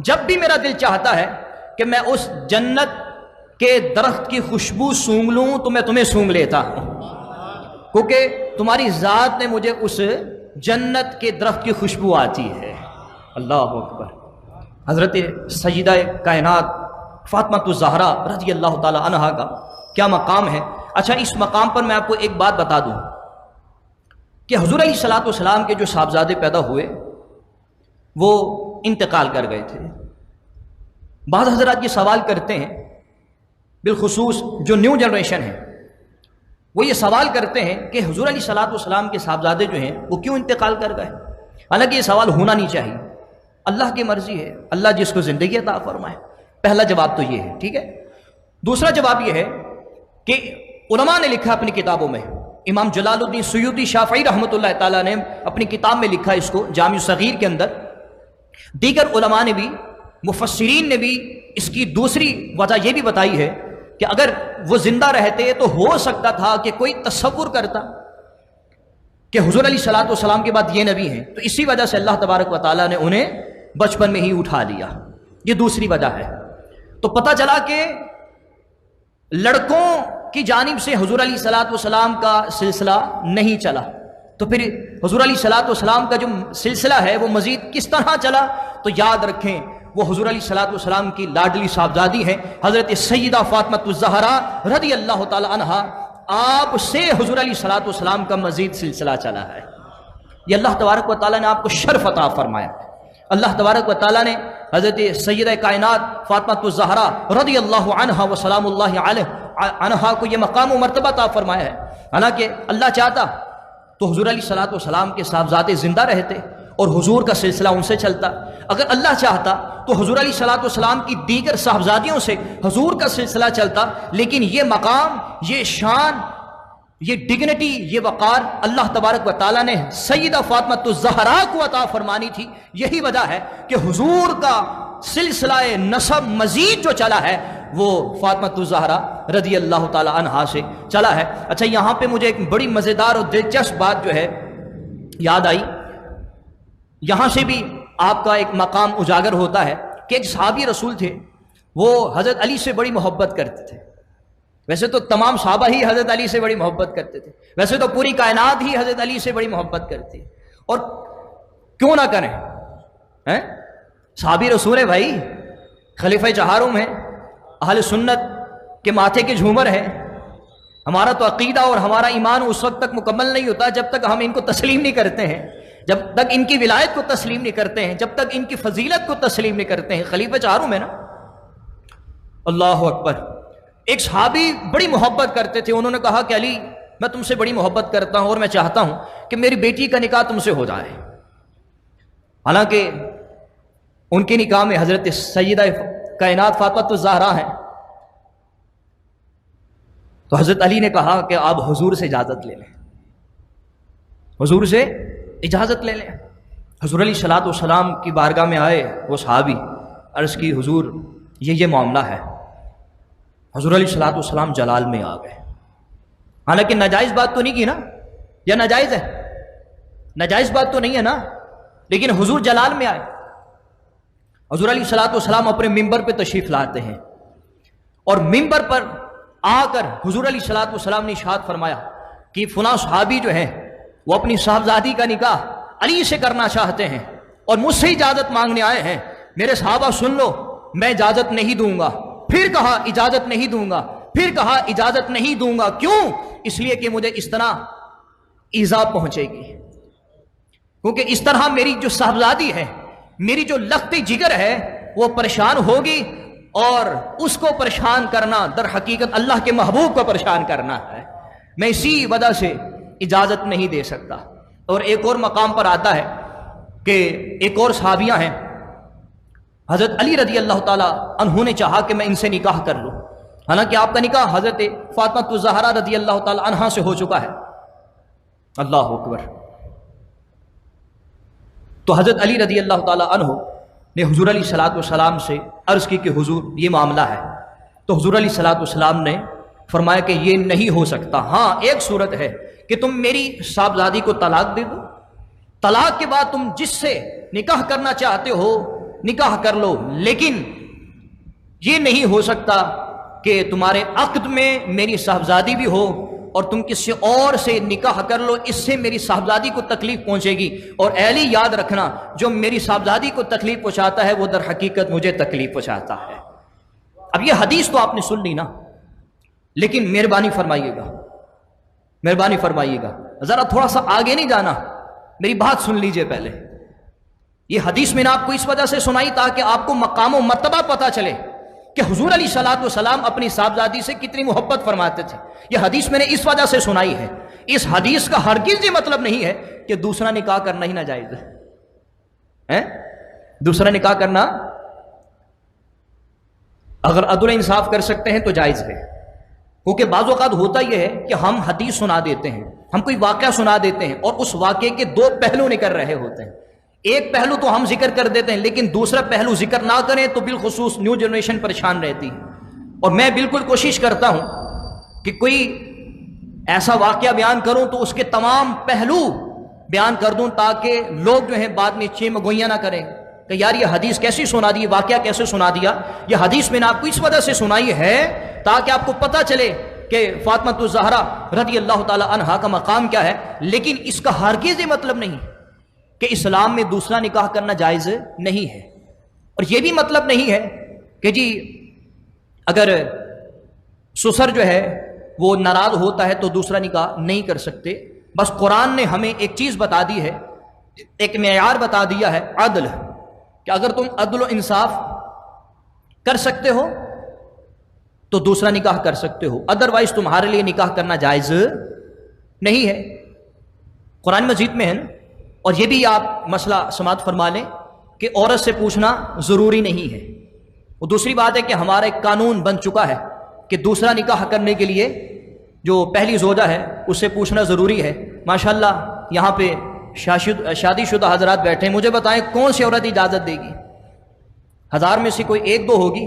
جب بھی میرا دل چاہتا ہے کہ میں اس جنت کے درخت کی خوشبو سونگ لوں تو میں تمہیں سونگ لیتا ہوں، کیونکہ تمہاری ذات نے مجھے اس جنت کے درخت کی خوشبو آتی ہے۔ اللہ اکبر۔ حضرت سیدہ کائنات فاطمہ الزہرا رضی اللہ تعالی عنہا کا کیا مقام ہے۔ اچھا، اس مقام پر میں آپ کو ایک بات بتا دوں کہ حضور علیہ الصلوۃ والسلام کے جو صاحبزادے پیدا ہوئے وہ انتقال کر گئے تھے۔ بعض حضرات یہ سوال کرتے ہیں، بالخصوص جو نیو جنریشن ہے، وہ یہ سوال کرتے ہیں کہ حضور علیہ الصلوۃ والسلام کے صاحبزادے جو ہیں وہ کیوں انتقال کر گئے؟ حالانکہ یہ سوال ہونا نہیں چاہیے، اللہ کی مرضی ہے، اللہ جس کو زندگی عطا فرمائے۔ پہلا جواب تو یہ ہے، ٹھیک ہے۔ دوسرا جواب یہ ہے کہ علماء نے لکھا اپنی کتابوں میں، امام جلال الدین سیوطی شافعی رحمۃ اللہ تعالیٰ نے اپنی کتاب میں لکھا اس کو جامع صغیر کے اندر، دیگر علماء نے بھی، مفسرین نے بھی اس کی دوسری وجہ یہ بھی بتائی ہے کہ اگر وہ زندہ رہتے تو ہو سکتا تھا کہ کوئی تصور کرتا کہ حضور علیہ الصلوۃ والسلام کے بعد یہ نبی ہیں، تو اسی وجہ سے اللہ تبارک و تعالیٰ نے انہیں بچپن میں ہی اٹھا لیا، یہ دوسری وجہ ہے۔ تو پتہ چلا کہ لڑکوں کی جانب سے حضور علیہ الصلوۃ والسلام کا سلسلہ نہیں چلا، تو پھر حضور علیہ الصلوۃ والسلام کا جو سلسلہ ہے وہ مزید کس طرح چلا؟ تو یاد رکھیں وہ حضور علیہ الصلوۃ والسلام کی لاڈلی صاحبزادی ہیں حضرت سیدہ فاطمہ الزہرا رضی اللہ تعالی عنہا، آپ سے حضور علیہ الصلوۃ والسلام کا مزید سلسلہ چلا ہے۔ یہ اللہ تبارک و تعالیٰ نے آپ کو شرف عطا فرمایا۔ اللہ تبارک و تعالیٰ نے حضرت سیدہ کائنات فاطمہ الزہرا رضی اللہ عنہا و سلام اللہ علیہ عنہا کو یہ مقام و مرتبہ عطا فرمایا ہے۔ حالانکہ اللہ چاہتا تو حضور علیہ الصلوۃ والسلام کے صاحبزادے زندہ رہتے اور حضور کا سلسلہ ان سے چلتا، اگر اللہ چاہتا تو حضور علیہ الصلوۃ والسلام کی دیگر صاحبزادیوں سے حضور کا سلسلہ چلتا، لیکن یہ مقام، یہ شان، یہ ڈگنیٹی، یہ وقار اللہ تبارک و تعالیٰ نے سیدہ فاطمہ الزہرا کو عطا فرمانی تھی۔ یہی وجہ ہے کہ حضور کا سلسلہ نسب مزید جو چلا ہے وہ فاطمہ الزہرا رضی اللہ تعالی عنہا سے چلا ہے۔ اچھا، یہاں پہ مجھے ایک بڑی مزیدار اور دلچسپ بات جو ہے یاد آئی، یہاں سے بھی آپ کا ایک مقام اجاگر ہوتا ہے کہ ایک صحابی رسول تھے، وہ حضرت علی سے بڑی محبت کرتے تھے۔ ویسے تو تمام صحابہ ہی حضرت علی سے بڑی محبت کرتے تھے، ویسے تو پوری کائنات ہی حضرت علی سے بڑی محبت کرتی ہے، اور کیوں نہ کریں، صحابی رسول ہے بھائی، خلیفہ چہارم ہے، اہل سنت کے ماتھے کے جھومر ہے۔ ہمارا تو عقیدہ اور ہمارا ایمان اس وقت تک مکمل نہیں ہوتا جب تک ہم ان کو تسلیم نہیں کرتے ہیں، جب تک ان کی ولایت کو تسلیم نہیں کرتے ہیں، جب تک ان کی فضیلت کو تسلیم نہیں کرتے ہیں۔ خلیفہ چہارم ہے نا، اللہ اکبر۔ ایک صحابی بڑی محبت کرتے تھے، انہوں نے کہا کہ علی، میں تم سے بڑی محبت کرتا ہوں اور میں چاہتا ہوں کہ میری بیٹی کا نکاح تم سے ہو جائے۔ حالانکہ ان کے نکاح میں حضرت سیدہ کائنات فاطمہ الزہرا ہیں، تو حضرت علی نے کہا کہ آپ حضور سے اجازت لے لیں، حضور سے اجازت لے لیں۔ حضور علیہ الصلوۃ والسلام کی بارگاہ میں آئے وہ صحابی، عرض کی حضور یہ معاملہ ہے۔ حضور علیہ الصلوۃ والسلام جلال میں آ گئے، حالانکہ ناجائز بات تو نہیں کی نا، یا ناجائز ہے؟ ناجائز بات تو نہیں ہے نا، لیکن حضور جلال میں آئے۔ حضور علیہ الصلوۃ والسلام اپنے ممبر پہ تشریف لاتے ہیں، اور ممبر پر آ کر حضور علیہ الصلوۃ والسلام نے ارشاد فرمایا کہ فلاں صحابی جو ہیں وہ اپنی صاحبزادی کا نکاح علی سے کرنا چاہتے ہیں اور مجھ سے اجازت مانگنے آئے ہیں۔ میرے صحابہ سن لو، میں اجازت نہیں دوں گا۔ پھر کہا اجازت نہیں دوں گا، پھر کہا اجازت نہیں دوں گا۔ کیوں؟ اس لیے کہ مجھے اس طرح ایذا پہنچے گی، کیونکہ اس طرح میری جو صاحبزادی ہے، میری جو لخت جگر ہے، وہ پریشان ہوگی، اور اس کو پریشان کرنا در حقیقت اللہ کے محبوب کو پریشان کرنا ہے۔ میں اسی وجہ سے اجازت نہیں دے سکتا۔ اور ایک اور مقام پر آتا ہے کہ ایک اور صحابیاں ہیں، حضرت علی رضی اللہ تعالیٰ عنہ نے چاہا کہ میں ان سے نکاح کر لوں، حالانکہ آپ کا نکاح حضرت فاطمہ الزہرا رضی اللہ تعالیٰ عنہا سے ہو چکا ہے۔ اللہ اکبر۔ تو حضرت علی رضی اللہ تعالیٰ عنہ نے حضور علیہ الصلوۃ والسلام سے عرض کی کہ حضور یہ معاملہ ہے، تو حضور علیہ الصلوۃ والسلام نے فرمایا کہ یہ نہیں ہو سکتا، ہاں ایک صورت ہے کہ تم میری صاحبزادی کو طلاق دے دو، طلاق کے بعد تم جس سے نکاح کرنا چاہتے ہو نکاح کر لو، لیکن یہ نہیں ہو سکتا کہ تمہارے عقد میں میری صاحبزادی بھی ہو اور تم کسی اور سے نکاح کر لو، اس سے میری صاحبزادی کو تکلیف پہنچے گی، اور اہلی یاد رکھنا جو میری صاحبزادی کو تکلیف پہنچاتا ہے وہ در حقیقت مجھے تکلیف پہنچاتا ہے۔ اب یہ حدیث تو آپ نے سن لی نا، لیکن مہربانی فرمائیے گا، مہربانی فرمائیے گا، ذرا تھوڑا سا آگے نہیں جانا، میری بات سن لیجئے پہلے۔ یہ حدیث میں نے آپ کو اس وجہ سے سنائی تاکہ آپ کو مقام و مرتبہ پتہ چلے کہ حضور علیہ الصلوۃ والسلام اپنی صاحبزادی سے کتنی محبت فرماتے تھے۔ یہ حدیث میں نے اس وجہ سے سنائی ہے۔ اس حدیث کا ہرگز یہ مطلب نہیں ہے کہ دوسرا نکاح کرنا ہی ناجائز ہے۔ دوسرا نکاح کرنا اگر عدل و انصاف کر سکتے ہیں تو جائز ہے، کیونکہ بعض اوقات ہوتا یہ ہے کہ ہم حدیث سنا دیتے ہیں، ہم کوئی واقعہ سنا دیتے ہیں اور اس واقعے کے دو پہلو نکل رہے ہوتے ہیں. ایک پہلو تو ہم ذکر کر دیتے ہیں لیکن دوسرا پہلو ذکر نہ کریں تو بالخصوص نیو جنریشن پریشان رہتی ہے. اور میں بالکل کوشش کرتا ہوں کہ کوئی ایسا واقعہ بیان کروں تو اس کے تمام پہلو بیان کر دوں تاکہ لوگ جو ہیں بعد میں چیم گوئیاں نہ کریں کہ یار یہ حدیث کیسی سنا دی، واقعہ کیسے سنا دیا. یہ حدیث میں نے آپ کو اس وجہ سے سنائی ہے تاکہ آپ کو پتہ چلے کہ فاطمہ الزہرا رضی اللہ تعالی عنہا کا مقام کیا ہے. لیکن اس کا ہرگز یہ مطلب نہیں کہ اسلام میں دوسرا نکاح کرنا جائز نہیں ہے، اور یہ بھی مطلب نہیں ہے کہ جی اگر سسر جو ہے وہ ناراض ہوتا ہے تو دوسرا نکاح نہیں کر سکتے. بس قرآن نے ہمیں ایک چیز بتا دی ہے، ایک معیار بتا دیا ہے، عدل، کہ اگر تم عدل و انصاف کر سکتے ہو تو دوسرا نکاح کر سکتے ہو، ادروائز تمہارے لیے نکاح کرنا جائز نہیں ہے. قرآن مجید میں ہے نا. اور یہ بھی آپ مسئلہ سماعت فرما لیں کہ عورت سے پوچھنا ضروری نہیں ہے. وہ دوسری بات ہے کہ ہمارا ایک قانون بن چکا ہے کہ دوسرا نکاح کرنے کے لیے جو پہلی زوجہ ہے اس سے پوچھنا ضروری ہے. ماشاءاللہ یہاں پہ شادی شدہ حضرات بیٹھے ہیں، مجھے بتائیں کون سی عورت اجازت دے گی؟ 1000 میں سے کوئی 1-2 ہوگی،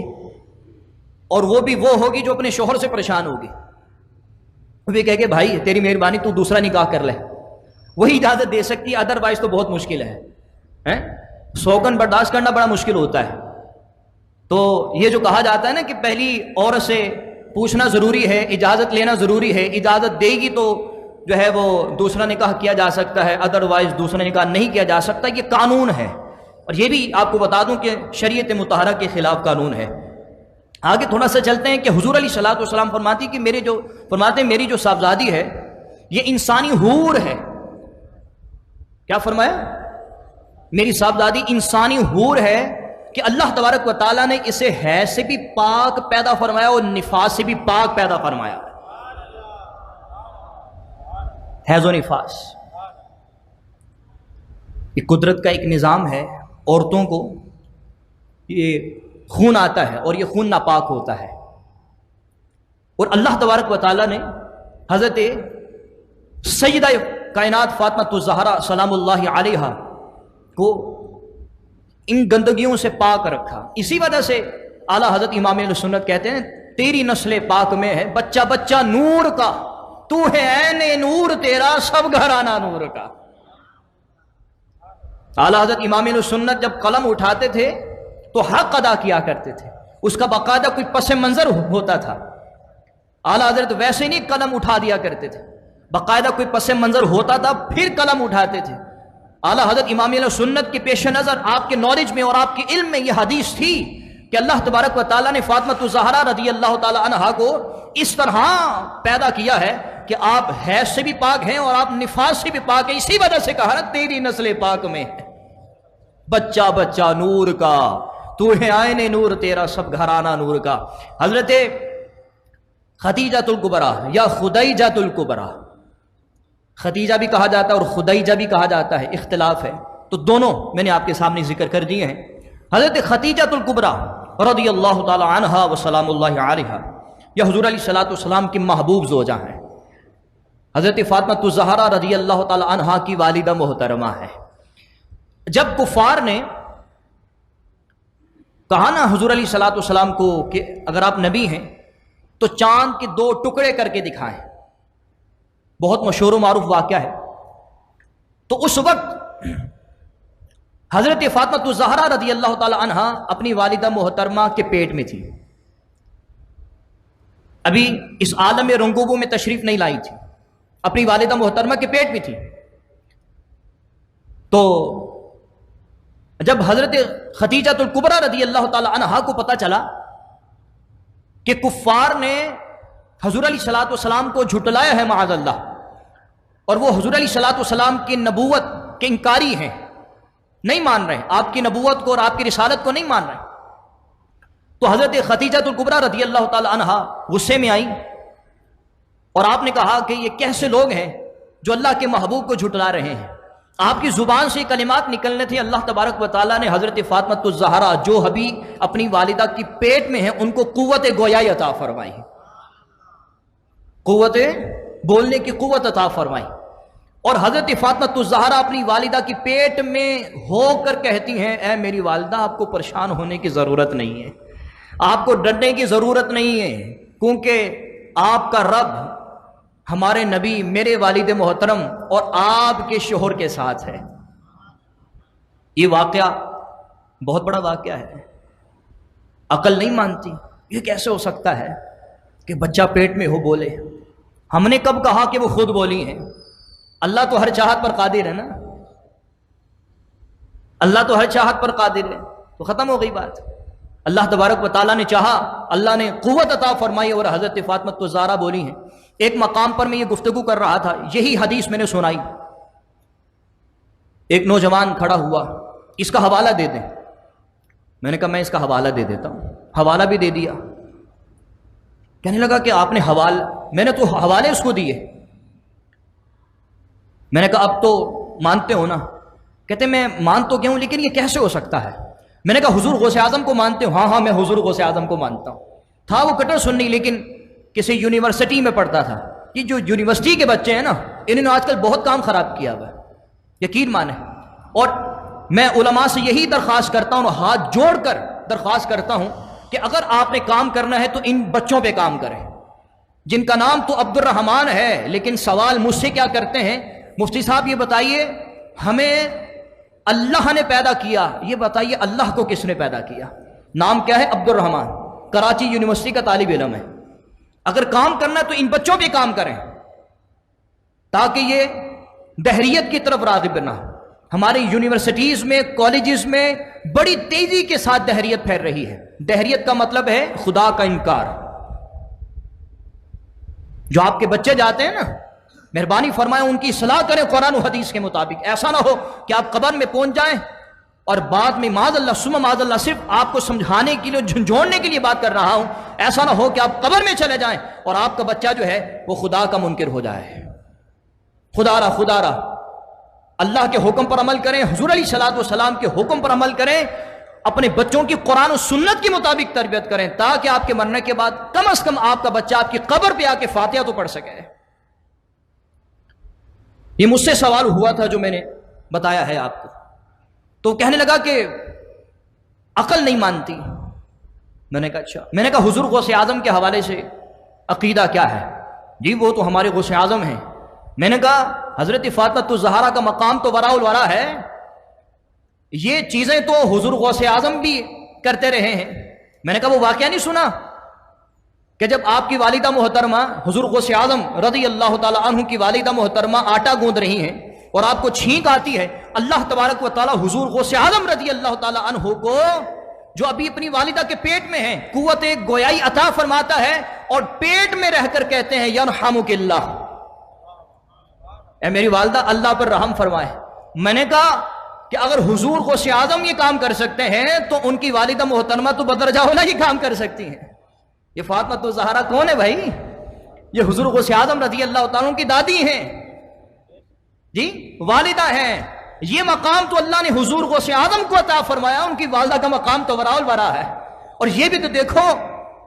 اور وہ بھی وہ ہوگی جو اپنے شوہر سے پریشان ہوگی. وہ بھی کہے کہ بھائی تیری مہربانی تو دوسرا نکاح کر لے، وہی اجازت دے سکتی ہے، ادروائز تو بہت مشکل ہے. سوگن برداشت کرنا بڑا مشکل ہوتا ہے. تو یہ جو کہا جاتا ہے نا کہ پہلی عورت سے پوچھنا ضروری ہے، اجازت لینا ضروری ہے، اجازت دے گی تو جو ہے وہ دوسرا نکاح کیا جا سکتا ہے، ادروائز دوسرا نکاح نہیں کیا جا سکتا. یہ قانون ہے، اور یہ بھی آپ کو بتا دوں کہ شریعت مطہرہ کے خلاف قانون ہے. آگے تھوڑا سا چلتے ہیں کہ حضور علیہ الصلوۃ والسلام فرماتی کہ میری جو صاحبزادی ہے یہ انسانی حور ہے. کیا فرمایا؟ میری صاحبزادی انسانی حور ہے کہ اللہ تبارک و تعالیٰ نے اسے حیض سے بھی پاک پیدا فرمایا اور نفاس سے بھی پاک پیدا فرمایا. حیض و نفاس یہ قدرت کا ایک نظام ہے. عورتوں کو یہ خون آتا ہے اور یہ خون ناپاک ہوتا ہے، اور اللہ تبارک و تعالیٰ نے حضرت سیدہ کائنات فاطمہ الزہرا سلام اللہ علیہا کو ان گندگیوں سے پاک رکھا. اسی وجہ سے اعلیٰ حضرت امام اہل سنت کہتے ہیں تیری نسل پاک میں ہے بچہ بچہ نور کا، تو ہے عین نور تیرا سب گھرانہ نور کا. اعلیٰ حضرت امام اہل سنت جب قلم اٹھاتے تھے تو حق ادا کیا کرتے تھے، اس کا باقاعدہ کوئی پس منظر ہوتا تھا. اعلیٰ حضرت ویسے نہیں قلم اٹھا دیا کرتے تھے، باقاعدہ کوئی پس منظر ہوتا تھا پھر قلم اٹھاتے تھے. اعلیٰ حضرت امام اہل سنت کے پیش نظر آپ کے نالج میں اور آپ کے علم میں یہ حدیث تھی کہ اللہ تبارک و تعالیٰ نے فاطمہ الزہرا رضی اللہ تعالی عنہا کو اس طرح پیدا کیا ہے کہ آپ حیض سے بھی پاک ہیں اور آپ نفاس سے بھی پاک ہیں. اسی وجہ سے کہا نا تیری نسل پاک میں ہے بچہ بچہ نور کا، تو ہے عین نور تیرا سب گھرانہ نور کا. حضرت خدیجہ الکبریٰ یا خدیجہ الکبریٰ، خدیجہ بھی کہا جاتا ہے اور خدیجہ بھی کہا جاتا ہے، اختلاف ہے، تو دونوں میں نے آپ کے سامنے ذکر کر دیے ہیں. حضرت خدیجہ الکبریٰ رضی اللہ تعالی عنہا و سلام اللہ علیہا یہ حضور علیہ الصلوۃ والسلام کی محبوب زوجہ ہیں. حضرت فاطمہ الزہرا رضی اللہ تعالی عنہا کی والدہ محترمہ ہے. جب کفار نے کہا نا حضور علیہ الصلوۃ والسلام کو کہ اگر آپ نبی ہیں تو چاند کے 2 ٹکڑے کر کے دکھائیں، بہت مشہور و معروف واقعہ ہے. تو اس وقت حضرت فاطمہ الزہرا رضی اللہ تعالی عنہا اپنی والدہ محترمہ کے پیٹ میں تھی، ابھی اس عالم رنگوبوں میں تشریف نہیں لائی تھی، اپنی والدہ محترمہ کے پیٹ میں تھی. تو جب حضرت خدیجہ الکبریٰ رضی اللہ تعالی عنہا کو پتہ چلا کہ کفار نے حضور علیہ الصلوۃ والسلام کو جھٹلایا ہے معاذ اللہ، اور وہ حضور علیہ الصلوۃ والسلام کی نبوت کے انکاری ہیں، نہیں مان رہے آپ کی نبوت کو اور آپ کی رسالت کو نہیں مان رہے، تو حضرت خدیجہ الکبریٰ رضی اللہ تعالی عنہا غصے میں آئی اور آپ نے کہا کہ یہ کیسے لوگ ہیں جو اللہ کے محبوب کو جھٹلا رہے ہیں. آپ کی زبان سے کلمات نکلنے تھے، اللہ تبارک و تعالیٰ نے حضرت فاطمہ الزہرا جو ابھی اپنی والدہ کی پیٹ میں ہیں ان کو قوت گویائی عطا فرمائی. قوت بولنے کی قوت عطا فرمائی. اور حضرت فاطمہ الزہرا اپنی والدہ کی پیٹ میں ہو کر کہتی ہیں اے میری والدہ آپ کو پریشان ہونے کی ضرورت نہیں ہے, آپ کو ڈرنے کی ضرورت نہیں ہے, کیونکہ آپ کا رب ہمارے نبی میرے والد محترم اور آپ کے شوہر کے ساتھ ہے. یہ واقعہ بہت بڑا واقعہ ہے. عقل نہیں مانتی, یہ کیسے ہو سکتا ہے کہ بچہ پیٹ میں ہو بولے؟ ہم نے کب کہا کہ وہ خود بولی ہیں؟ اللہ تو ہر چاہت پر قادر ہے نا, اللہ تو ہر چاہت پر قادر ہے, تو ختم ہو گئی بات. اللہ تبارک و تعالیٰ نے چاہا, اللہ نے قوت عطا فرمائی اور حضرت فاطمہ الزہرا بولی ہیں. ایک مقام پر میں یہ گفتگو کر رہا تھا, یہی حدیث میں نے سنائی. ایک نوجوان کھڑا ہوا, اس کا حوالہ دے دیں. میں نے کہا میں اس کا حوالہ دے دیتا ہوں. حوالہ بھی دے دیا. کہنے لگا کہ آپ نے میں نے تو حوالے اس کو دیے. میں نے کہا اب تو مانتے ہو نا؟ کہتے میں مان تو گیا ہوں لیکن یہ کیسے ہو سکتا ہے؟ میں نے کہا حضور غوث اعظم کو مانتے ہو؟ ہاں میں حضور غوث اعظم کو مانتا ہوں. تھا وہ کٹر سنی, لیکن کسی یونیورسٹی میں پڑھتا تھا. یہ جو یونیورسٹی کے بچے ہیں نا, انہوں نے آج کل بہت کام خراب کیا ہوا ہے, یقین مانے. اور میں علماء سے یہی درخواست کرتا ہوں, ہاتھ جوڑ کر درخواست کرتا ہوں کہ اگر آپ نے کام کرنا ہے تو ان بچوں پہ کام کریں, جن کا نام تو عبد الرحمن ہے, لیکن سوال مجھ سے کیا کرتے ہیں, مفتی صاحب یہ بتائیے ہمیں اللہ نے پیدا کیا, یہ بتائیے اللہ کو کس نے پیدا کیا؟ نام کیا ہے؟ عبد الرحمن, کراچی یونیورسٹی کا طالب علم ہے. اگر کام کرنا ہے تو ان بچوں پہ کام کریں تاکہ یہ دہریت کی طرف راغب نہ ہو. ہماری یونیورسٹیز میں, کالجز میں بڑی تیزی کے ساتھ دہریت پھیل رہی ہے. دہریت کا مطلب ہے خدا کا انکار. جو آپ کے بچے جاتے ہیں نا, مہربانی فرمائیں ان کی اصلاح کریں قرآن و حدیث کے مطابق. ایسا نہ ہو کہ آپ قبر میں پہنچ جائیں اور بعد میں معاذ اللہ ثم معاذ اللہ, صرف آپ کو سمجھانے کے لیے, جھنجھوڑنے کے لیے بات کر رہا ہوں, ایسا نہ ہو کہ آپ قبر میں چلے جائیں اور آپ کا بچہ جو ہے وہ خدا کا منکر ہو جائے. خدا را اللہ کے حکم پر عمل کریں, حضور علیہ الصلوۃ والسلام کے حکم پر عمل کریں, اپنے بچوں کی قرآن و سنت کے مطابق تربیت کریں تاکہ آپ کے مرنے کے بعد کم از کم آپ کا بچہ آپ کی قبر پہ آ کے فاتحہ تو پڑھ سکے. یہ مجھ سے سوال ہوا تھا جو میں نے بتایا ہے آپ کو. تو کہنے لگا کہ عقل نہیں مانتی. میں نے کہا اچھا. میں نے کہا حضور غوث اعظم کے حوالے سے عقیدہ کیا ہے؟ جی وہ تو ہمارے غوث اعظم ہیں. میں نے کہا حضرت فاطمہ الزہرا کا مقام تو وراء الورا ہے, یہ چیزیں تو حضور غوث اعظم بھی کرتے رہے ہیں. میں نے کہا وہ واقعہ نہیں سنا کہ جب آپ کی والدہ محترمہ حضور غوث اعظم رضی اللہ تعالیٰ عنہ کی والدہ محترمہ آٹا گوندھ رہی ہیں اور آپ کو چھینک آتی ہے, اللہ تبارک و تعالیٰ حضور غوث اعظم رضی اللہ تعالیٰ عنہ کو جو ابھی اپنی والدہ کے پیٹ میں ہیں قوت گویائی عطا فرماتا ہے اور پیٹ میں رہ کر کہتے ہیں یرحمک اللہ, اے میری والدہ اللہ پر رحم فرمائے. میں نے کہا کہ اگر حضور غوث اعظم یہ کام کر سکتے ہیں تو ان کی والدہ محترمہ تو بدرجہ اولیٰ یہ کام کر سکتی ہیں. یہ فاطمہ الزہرا کون ہے بھائی؟ یہ حضور غوث اعظم رضی اللہ تعالیٰ کی دادی ہیں, جی والدہ ہیں. یہ مقام تو اللہ نے حضور غوث اعظم کو عطا فرمایا, ان کی والدہ کا مقام تو وراء الورا ہے. اور یہ بھی تو دیکھو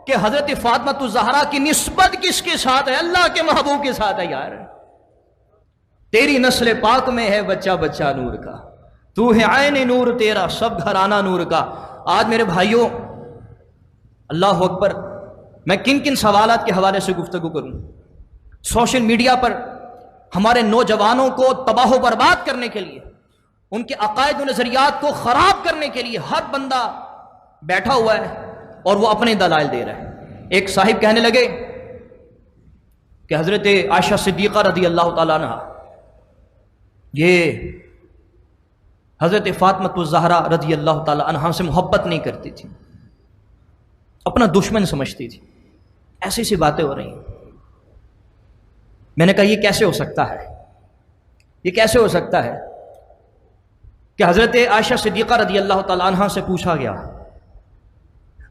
کہ حضرت فاطمہ الزہرا کی نسبت کس کے ساتھ ہے؟ اللہ کے محبوب کے ساتھ ہے. یار تیری نسل پاک میں ہے بچہ بچہ نور کا, تو ہے عین نور تیرا سب گھرانہ نور کا. آج میرے بھائیوں اللہ اکبر, میں کن کن سوالات کے حوالے سے گفتگو کروں. سوشل میڈیا پر ہمارے نوجوانوں کو تباہ و برباد کرنے کے لیے, ان کے عقائد و نظریات کو خراب کرنے کے لیے ہر بندہ بیٹھا ہوا ہے اور وہ اپنے دلائل دے رہا ہے. ایک صاحب کہنے لگے کہ حضرت عائشہ صدیقہ رضی اللہ تعالیٰ عنہ یہ حضرت فاطمہ الزہرا رضی اللہ تعالیٰ عنہ سے محبت نہیں کرتی تھی, اپنا دشمن سمجھتی تھی. ایسی سی باتیں ہو رہی ہیں. میں نے کہا یہ کیسے ہو سکتا ہے؟ یہ کیسے ہو سکتا ہے کہ حضرت عائشہ صدیقہ رضی اللہ تعالیٰ عنہ سے پوچھا گیا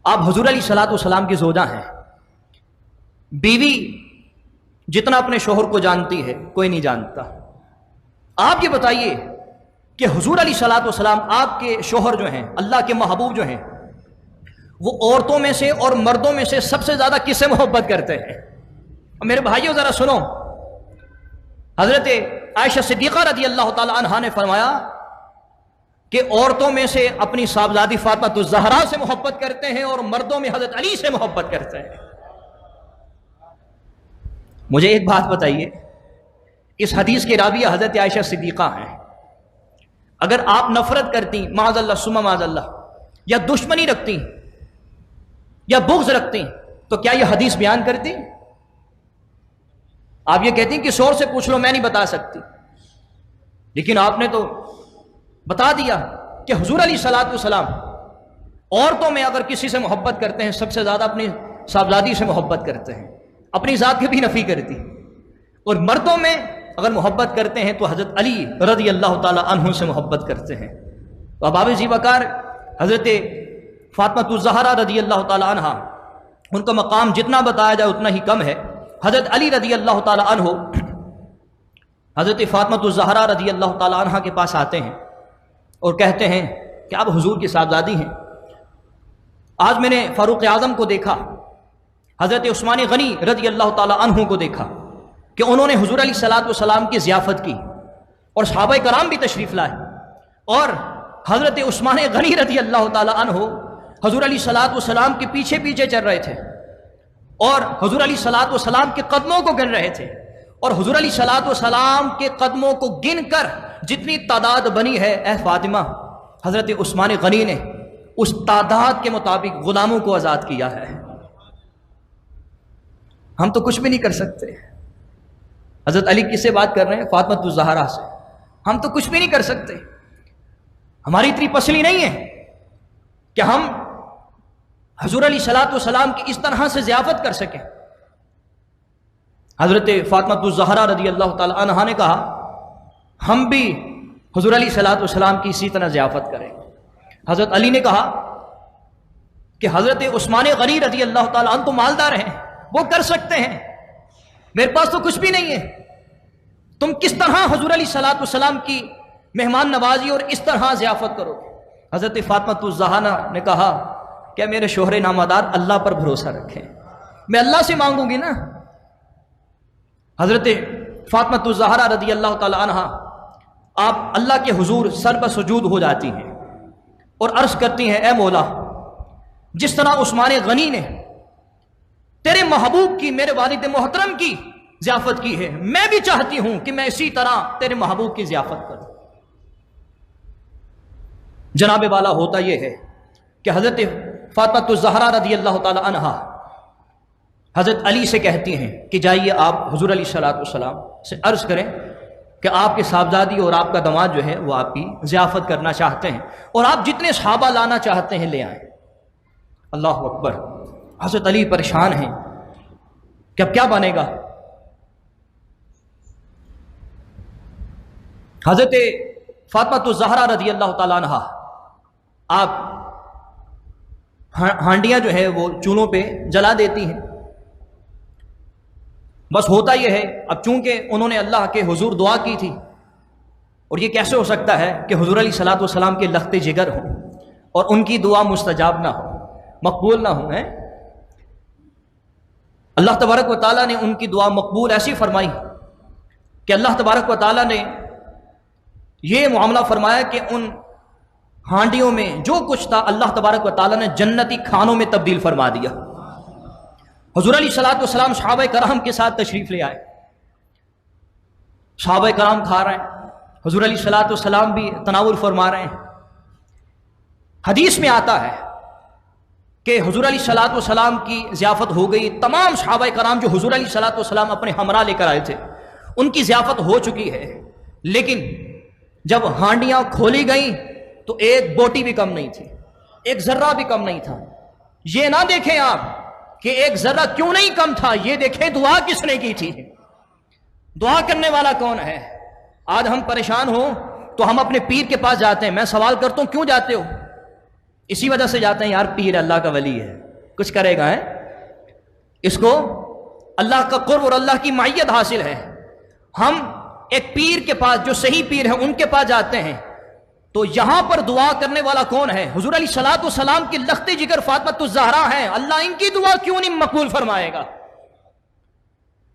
آپ حضور علیہ الصلوۃ والسلام کی زوجہ ہیں, بیوی جتنا اپنے شوہر کو جانتی ہے کوئی نہیں جانتا. آپ یہ بتائیے کہ حضور علیہ الصلوۃ والسلام آپ کے شوہر جو ہیں, اللہ کے محبوب جو ہیں, وہ عورتوں میں سے اور مردوں میں سے سب سے زیادہ کس سے محبت کرتے ہیں؟ اور میرے بھائیوں ذرا سنو، حضرت عائشہ صدیقہ رضی اللہ تعالی عنہا نے فرمایا کہ عورتوں میں سے اپنی صاحبزادی فاطمہ الزہرا سے محبت کرتے ہیں اور مردوں میں حضرت علی سے محبت کرتے ہیں۔ مجھے ایک بات بتائیے، اس حدیث کے راویہ حضرت عائشہ صدیقہ ہیں، اگر آپ نفرت کرتی معاذ اللہ ثم معاذ اللہ، یا دشمنی رکھتی یا بغض رکھتی تو کیا یہ حدیث بیان کرتی؟ آپ یہ کہتی کہ شور سے پوچھ لو، میں نہیں بتا سکتی، لیکن آپ نے تو بتا دیا کہ حضور علیہ الصلوۃ والسلام عورتوں میں اگر کسی سے محبت کرتے ہیں سب سے زیادہ اپنی صاحبزادی سے محبت کرتے ہیں، اپنی ذات کی بھی نفی کرتی، اور مردوں میں اگر محبت کرتے ہیں تو حضرت علی رضی اللہ تعالی عنہ سے محبت کرتے ہیں۔ تو اب ذی وقار حضرت فاطمہ الزہرا رضی اللہ تعالی عنہ، ان کا مقام جتنا بتایا جائے اتنا ہی کم ہے۔ حضرت علی رضی اللہ تعالی عنہ حضرت فاطمہ الزہرا رضی اللہ تعالی عنہ کے پاس آتے ہیں اور کہتے ہیں کہ آپ حضور کی صاحبزادی ہیں۔ آج میں نے فاروق اعظم کو دیکھا، حضرت عثمان غنی رضی اللہ تعالی عنہ کو دیکھا کہ انہوں نے حضور علیہ الصلوۃ والسلام کی ضیافت کی، اور صحابہ کرام بھی تشریف لائے، اور حضرت عثمان غنی رضی اللہ تعالی عنہ حضور علیہ الصلوۃ والسلام کے پیچھے پیچھے چل رہے تھے، اور حضور علیہ الصلوۃ والسلام کے قدموں کو گن رہے تھے، اور حضور علیہ الصلوۃ والسلام کے قدموں کو گن کر جتنی تعداد بنی ہے اے فاطمہ، حضرت عثمان غنی نے اس تعداد کے مطابق غلاموں کو آزاد کیا ہے۔ ہم تو کچھ بھی نہیں کر سکتے۔ حضرت علی کس سے بات کر رہے ہیں؟ فاطمہ الزہرا سے۔ ہم تو کچھ بھی نہیں کر سکتے، ہماری اتنی پسلی نہیں ہے کہ ہم حضور علیہ الصلوۃ والسلام کی اس طرح سے ضیافت کر سکیں۔ حضرت فاطمہ الزہرا رضی اللہ تعالی عنہا نے کہا ہم بھی حضور علیہ الصلوۃ والسلام کی اسی طرح ضیافت کریں۔ حضرت علی نے کہا کہ حضرت عثمان غنی رضی اللہ تعالی عنہ تو مالدار ہیں، وہ کر سکتے ہیں، میرے پاس تو کچھ بھی نہیں ہے، تم کس طرح حضور علیہ الصلوۃ والسلام کی مہمان نوازی اور اس طرح ضیافت کرو گے؟ حضرت فاطمہ الزہرا نے کہا کہ میرے شوہر نامدار اللہ پر بھروسہ رکھیں، میں اللہ سے مانگوں گی نا۔ حضرت فاطمہ الزہرا رضی اللہ تعالی عنہا آپ اللہ کے حضور سر بسجود ہو جاتی ہیں اور عرض کرتی ہیں اے مولا، جس طرح عثمان غنی نے تیرے محبوب کی، میرے والد محترم کی ضیافت کی ہے، میں بھی چاہتی ہوں کہ میں اسی طرح تیرے محبوب کی ضیافت کروں۔ جناب والا ہوتا یہ ہے کہ حضرت فاطمہ الزہرا رضی اللہ تعالی عنہا حضرت علی سے کہتی ہیں کہ جائیے آپ حضور علیہ الصلوۃ والسلام سے عرض کریں کہ آپ کے صاحبزادی اور آپ کا داماد جو ہے وہ آپ کی ضیافت کرنا چاہتے ہیں، اور آپ جتنے صحابہ لانا چاہتے ہیں لے آئیں۔ اللہ اکبر۔ حضرت علی پریشان ہیں کہ اب کیا بنے گا۔ حضرت فاطمہ الزہرا رضی اللہ تعالی عنہا آپ ہانڈیاں جو ہے وہ چولہوں پہ جلا دیتی ہیں۔ بس ہوتا یہ ہے، اب چونکہ انہوں نے اللہ کے حضور دعا کی تھی، اور یہ کیسے ہو سکتا ہے کہ حضور علیہ الصلوۃ والسلام کے لخت جگر ہوں اور ان کی دعا مستجاب نہ ہو، مقبول نہ ہو ہیں؟ اللہ تبارک و تعالیٰ نے ان کی دعا مقبول ایسی فرمائی کہ اللہ تبارک و تعالیٰ نے یہ معاملہ فرمایا کہ ان ہانڈیوں میں جو کچھ تھا اللہ تبارک و تعالیٰ نے جنتی کھانوں میں تبدیل فرما دیا۔ حضور علیہ الصلوۃ والسلام صحابہ کرام کے ساتھ تشریف لے آئے، صحابہ کرام کھا رہے ہیں، حضور علیہ الصلوۃ والسلام بھی تناول فرما رہے ہیں۔ حدیث میں آتا ہے کہ حضور علیہ الصلوۃ والسلام کی ضیافت ہو گئی، تمام صحابہ کرام جو حضور علیہ الصلوۃ والسلام اپنے ہمراہ لے کر آئے تھے ان کی ضیافت ہو چکی ہے، لیکن جب ہانڈیاں کھولی گئیں تو ایک بوٹی بھی کم نہیں تھی، ایک ذرہ بھی کم نہیں تھا۔ یہ نہ دیکھیں آپ کہ ایک ذرہ کیوں نہیں کم تھا، یہ دیکھیں دعا کس نے کی تھی، دعا کرنے والا کون ہے۔ آج ہم پریشان ہوں تو ہم اپنے پیر کے پاس جاتے ہیں، میں سوال کرتا ہوں کیوں جاتے ہو؟ اسی وجہ سے جاتے ہیں یار پیر اللہ کا ولی ہے، کچھ کرے گا، ہے اس کو اللہ کا قرب اور اللہ کی معیت حاصل ہے۔ ہم ایک پیر کے پاس جو صحیح پیر ہیں ان کے پاس جاتے ہیں تو یہاں پر دعا کرنے والا کون ہے؟ حضور علیہ الصلوۃ والسلام کی لخت جگر فاطمہ الزہرا ہیں، اللہ ان کی دعا کیوں نہیں مقبول فرمائے گا؟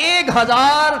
1000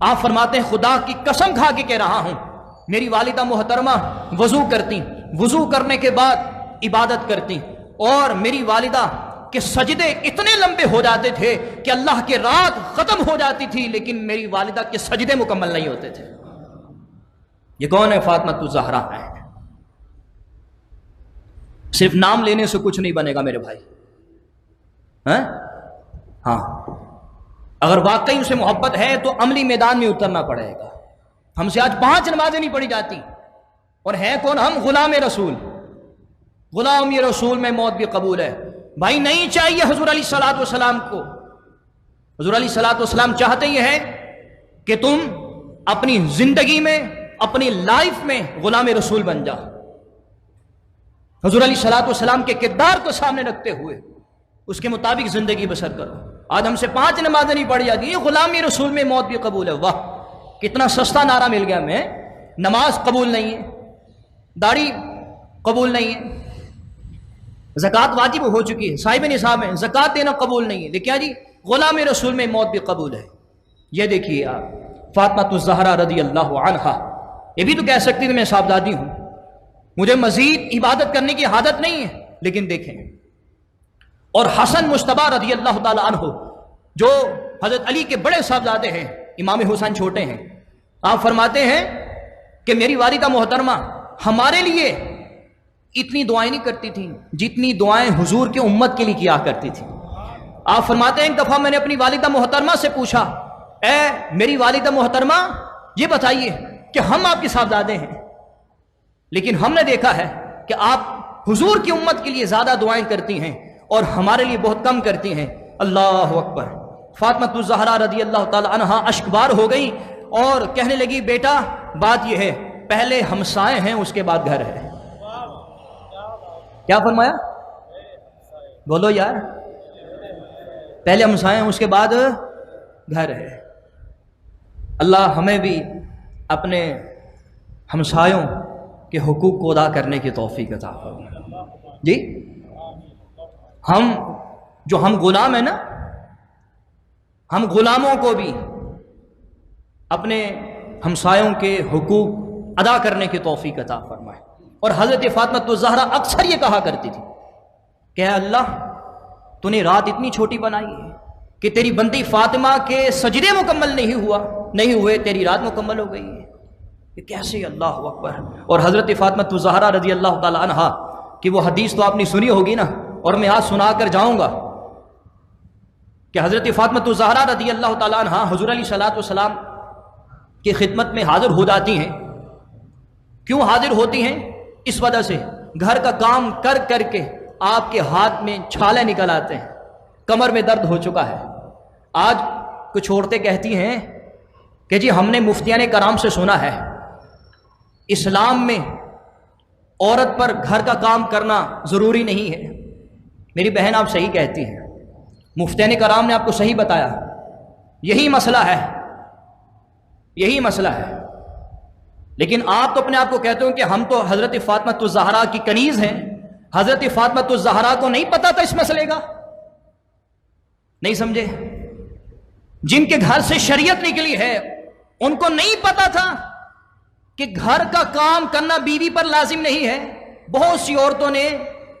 آپ فرماتے ہیں خدا کی قسم کھا کے کہہ رہا ہوں میری والدہ محترمہ وضو کرتی، وضو کرنے کے بعد عبادت کرتی، اور میری والدہ کے سجدے اتنے لمبے ہو جاتے تھے کہ اللہ کی رات ختم ہو جاتی تھی لیکن میری والدہ کے سجدے مکمل نہیں ہوتے تھے۔ یہ کون ہے؟ فاطمہ الزہرا ہے۔ صرف نام لینے سے کچھ نہیں بنے گا میرے بھائی، ہاں اگر واقعی اسے محبت ہے تو عملی میدان میں اترنا پڑے گا۔ ہم سے آج 5 نمازیں نہیں پڑھی جاتی، اور ہے کون؟ ہم غلام رسول، غلام رسول میں موت بھی قبول ہے۔ بھائی نہیں چاہیے حضور علیہ الصلوۃ والسلام کو، حضور علیہ الصلوۃ والسلام چاہتے یہ ہے کہ تم اپنی زندگی میں، اپنی لائف میں غلام رسول بن جاؤ، حضور علیہ الصلوۃ والسلام کے کردار کو سامنے رکھتے ہوئے اس کے مطابق زندگی بسر کرو۔ آج ہم سے 5 نمازیں نہیں پڑھی جاتی، یہ غلامی رسول میں موت بھی قبول ہے۔ واہ کتنا سستا نعرہ مل گیا ہمیں۔ نماز قبول نہیں ہے، داڑھی قبول نہیں ہے، زکوٰۃ واجب ہو چکی ہے، صاحب نصاب ہے، زکوٰۃ دینا قبول نہیں ہے، لیکن کیا جی غلام رسول میں موت بھی قبول ہے۔ یہ دیکھیے آپ فاطمہ الزہرا رضی اللہ عنہا، یہ بھی تو کہہ سکتی تھی میں صاحبزادی ہوں، مجھے مزید عبادت کرنے کی عادت نہیں ہے، لیکن دیکھیں۔ اور حسن مجتبیٰ رضی اللہ تعالی عنہ جو حضرت علی کے بڑے صاحبزادے ہیں، امام حسین چھوٹے ہیں، آپ فرماتے ہیں کہ میری والدہ محترمہ ہمارے لیے اتنی دعائیں نہیں کرتی تھیں جتنی دعائیں حضور کی امت کے لیے کیا کرتی تھیں۔ آپ فرماتے ہیں ایک دفعہ میں نے اپنی والدہ محترمہ سے پوچھا، اے میری والدہ محترمہ یہ بتائیے کہ ہم آپ کے صاحبزادے ہیں، لیکن ہم نے دیکھا ہے کہ آپ حضور کی امت کے لیے زیادہ دعائیں کرتی ہیں اور ہمارے لیے بہت کم کرتی ہیں۔ اللہ اکبر۔ فاطمہ الزہرا رضی اللہ تعالی عنہا اشکبار ہو گئی اور کہنے لگی بیٹا بات یہ ہے پہلے ہمسائے ہیں اس کے بعد گھر ہے۔ کیا فرمایا؟ بولو یار، پہلے ہمسائے ہیں اس کے بعد گھر ہے۔ اللہ ہمیں بھی اپنے ہمسایوں کے حقوق کو ادا کرنے کی توفیق عطا فرمائے۔ جی ہم غلام ہیں نا، ہم غلاموں کو بھی اپنے ہمسایوں کے حقوق ادا کرنے کی توفیق عطا فرمائے۔ اور حضرت فاطمہ الزہرا اکثر یہ کہا کرتی تھی کہ اے اللہ تو نے رات اتنی چھوٹی بنائی ہے کہ تیری بندی فاطمہ کے سجدے مکمل نہیں ہوئے تیری رات مکمل ہو گئی ہے۔ یہ کیسے؟ اللہ اکبر۔ اور حضرت فاطمہ الزہرا رضی اللہ تعالی عنہا کی وہ حدیث تو آپ نے سنی ہوگی نا، اور میں آج سنا کر جاؤں گا کہ حضرت فاطمہ الزہرا رضی اللہ تعالی عنہا حضور علیہ الصلوۃ والسلام کی خدمت میں حاضر ہو جاتی ہیں۔ کیوں حاضر ہوتی ہیں؟ اس وجہ سے گھر کا کام کر کر کے آپ کے ہاتھ میں چھالے نکل آتے ہیں، کمر میں درد ہو چکا ہے۔ آج کچھ عورتیں کہتی ہیں کہ جی ہم نے مفتیان کرام سے سنا ہے اسلام میں عورت پر گھر کا کام کرنا ضروری نہیں ہے۔ میری بہن آپ صحیح کہتی ہیں، مفتیان کرام نے آپ کو صحیح بتایا، یہی مسئلہ ہے، یہی مسئلہ ہے۔ لیکن آپ تو اپنے آپ کو کہتے ہو کہ ہم تو حضرت فاطمہ الزہرا کی کنیز ہیں، حضرت فاطمہ الزہرا کو نہیں پتا تھا اس مسئلے کا؟ نہیں سمجھے؟ جن کے گھر سے شریعت نکلی ہے ان کو نہیں پتا تھا کہ گھر کا کام کرنا بیوی پر لازم نہیں ہے۔ بہت سی عورتوں نے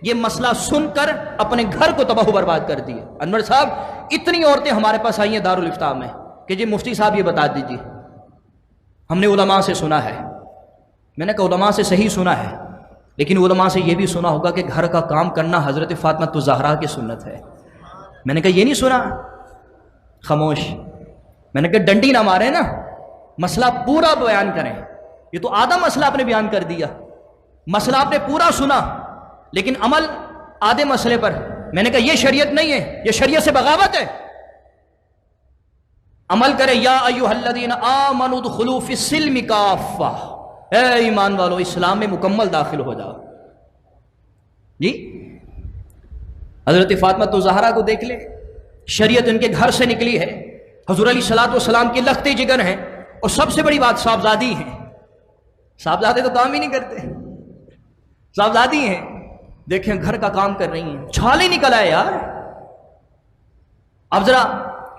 یہ مسئلہ سن کر اپنے گھر کو تباہ و برباد کر دیا۔ انور صاحب اتنی عورتیں ہمارے پاس آئی ہیں دارالفتاح میں کہ جی مفتی صاحب یہ بتا دیجیے، ہم نے علماء سے سنا ہے۔ میں نے کہا علماء سے صحیح سنا ہے، لیکن علماء سے یہ بھی سنا ہوگا کہ گھر کا کام کرنا حضرت فاطمہ الزہرا کی سنت ہے۔ میں نے کہا یہ نہیں سنا، خاموش۔ میں نے کہا ڈنڈی نہ مارے نا، مسئلہ پورا بیان کریں۔ یہ تو آدھا مسئلہ آپ نے بیان کر دیا، مسئلہ آپ نے پورا سنا لیکن عمل آدھے مسئلے پر۔ میں نے کہا یہ شریعت نہیں ہے، یہ شریعت سے بغاوت ہے۔ عمل کرے، یا ایھا الذین آمنوا ادخلوا فی السلم کافہ، اے ایمان والو اسلام میں مکمل داخل ہو جاؤ۔ جی حضرت فاطمہ الزہرا کو دیکھ لے، شریعت ان کے گھر سے نکلی ہے، حضور علیہ الصلوۃ والسلام کی لخت جگر ہیں، اور سب سے بڑی بات صاحبزادی ہیں۔ صاحبزادے تو کام ہی نہیں کرتے، صاحبزادی ہیں، دیکھیں گھر کا کام کر رہی ہیں، چھالے نکل آئے یار۔ اب ذرا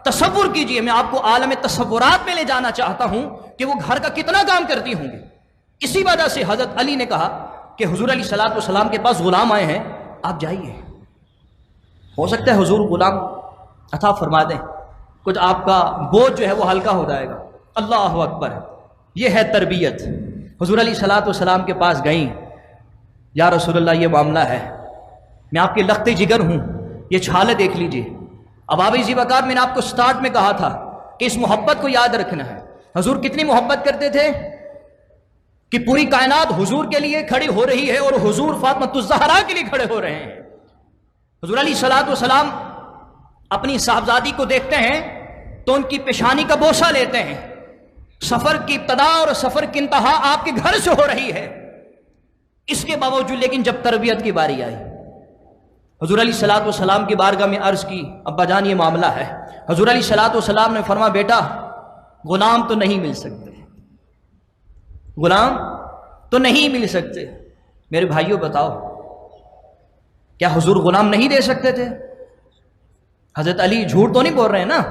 تصور کیجئے، میں آپ کو عالم تصورات میں لے جانا چاہتا ہوں کہ وہ گھر کا کتنا کام کرتی ہوں گی۔ اسی وجہ سے حضرت علی نے کہا کہ حضور علیہ الصلوۃ والسلام کے پاس غلام آئے ہیں، آپ جائیے، ہو سکتا ہے حضور غلام عطا فرما دیں، کچھ آپ کا بوجھ جو ہے وہ ہلکا ہو جائے گا۔ اللہ اکبر، یہ ہے تربیت۔ حضور علیہ الصلوۃ والسلام کے پاس گئیں، یا رسول اللہ یہ معاملہ ہے، میں آپ کے لخت جگر ہوں، یہ چھالے دیکھ لیجئے۔ اب آپ اسی وقت میں نے آپ کو سٹارٹ میں کہا تھا کہ اس محبت کو یاد رکھنا ہے۔ حضور کتنی محبت کرتے تھے کہ پوری کائنات حضور کے لیے کھڑی ہو رہی ہے اور حضور فاطمہ الزہرا کے لیے کھڑے ہو رہے ہیں۔ حضور علیہ الصلوۃ والسلام اپنی صاحبزادی کو دیکھتے ہیں تو ان کی پیشانی کا بوسہ لیتے ہیں۔ سفر کی ابتدا اور سفر کی انتہا آپ کے گھر سے ہو رہی ہے، اس کے باوجود لیکن جب تربیت کی باری آئی، حضور علیہ الصلوۃ والسلام کی بارگاہ میں عرض کی، ابا جان یہ معاملہ ہے۔ حضور علیہ الصلوۃ والسلام نے فرمایا بیٹا غلام تو نہیں مل سکتے، غلام تو نہیں مل سکتے۔ میرے بھائیوں بتاؤ کیا حضور غلام نہیں دے سکتے تھے؟ حضرت علی جھوٹ تو نہیں بول رہے ہیں نا،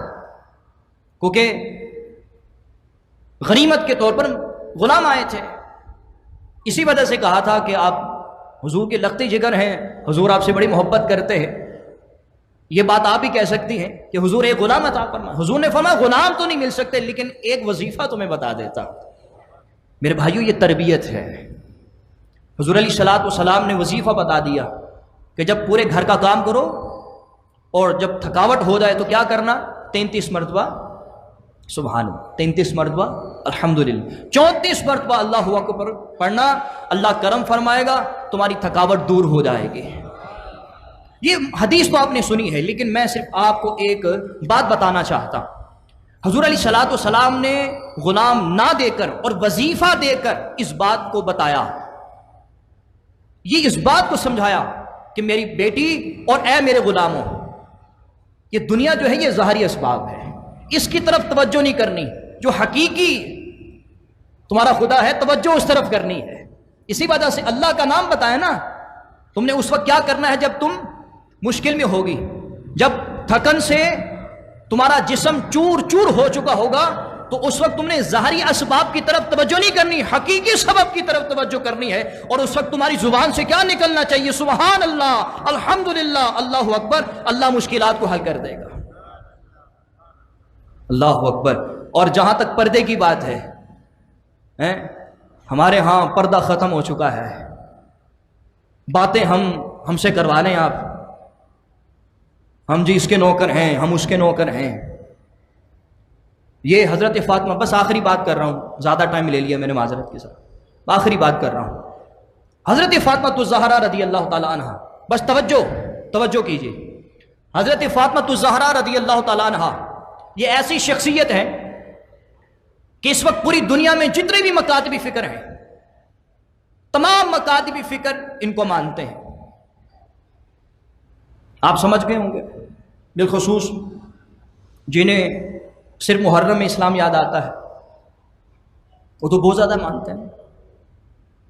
کیونکہ غنیمت کے طور پر غلام آئے تھے، اسی وجہ سے کہا تھا کہ آپ حضور کے لخت جگر ہیں، حضور آپ سے بڑی محبت کرتے ہیں۔ یہ بات آپ ہی کہہ سکتی ہیں کہ حضور ایک غلام عطا فرمائے۔ حضور نے فرمایا غلام تو نہیں مل سکتے لیکن ایک وظیفہ تمہیں بتا دیتا۔ میرے بھائیوں یہ تربیت ہے۔ حضور علیہ الصلوۃ والسلام نے وظیفہ بتا دیا کہ جب پورے گھر کا کام کرو اور جب تھکاوٹ ہو جائے تو کیا کرنا، 33 مرتبہ سبحان اللہ، 33 مرتبہ الحمدللہ، 34 مرتبہ اللہ اکبر پڑھنا، اللہ کرم فرمائے گا، تمہاری تھکاوٹ دور ہو جائے گی۔ یہ حدیث تو آپ نے سنی ہے لیکن میں صرف آپ کو ایک بات بتانا چاہتا ہوں۔ حضور علیہ الصلوۃ والسلام نے غلام نہ دے کر اور وظیفہ دے کر اس بات کو بتایا، یہ اس بات کو سمجھایا کہ میری بیٹی اور اے میرے غلاموں، یہ دنیا جو ہے یہ ظاہری اسباب ہے، اس کی طرف توجہ نہیں کرنی، جو حقیقی تمہارا خدا ہے توجہ اس طرف کرنی ہے۔ اسی وجہ سے اللہ کا نام بتایا نا، تم نے اس وقت کیا کرنا ہے جب تم مشکل میں ہوگی، جب تھکن سے تمہارا جسم چور چور ہو چکا ہوگا تو اس وقت تم نے ظاہری اسباب کی طرف توجہ نہیں کرنی، حقیقی سبب کی طرف توجہ کرنی ہے۔ اور اس وقت تمہاری زبان سے کیا نکلنا چاہیے، سبحان اللہ، الحمدللہ، اللہ اکبر، اللہ مشکلات کو حل کر دے گا۔ اللہ اکبر۔ اور جہاں تک پردے کی بات ہے، ہمارے ہاں پردہ ختم ہو چکا ہے، باتیں ہم سے کروا لیں آپ، ہم جی اس کے نوکر ہیں، ہم اس کے نوکر ہیں۔ یہ حضرت فاطمہ، بس آخری بات کر رہا ہوں، زیادہ ٹائم لے لیا میں نے معذرت کے ساتھ، آخری بات کر رہا ہوں۔ حضرت فاطمہ الزہرا رضی اللہ تعالی عنہ، بس توجہ کیجیے، حضرت فاطمہ الزہرا رضی اللہ تعالی عنہ یہ ایسی شخصیت ہے کہ اس وقت پوری دنیا میں جتنے بھی مکاتب فکر ہیں، تمام مکاتب فکر ان کو مانتے ہیں۔ آپ سمجھ گئے ہوں گے، بالخصوص جنہیں صرف محرم میں اسلام یاد آتا ہے وہ تو بہت زیادہ مانتے ہیں۔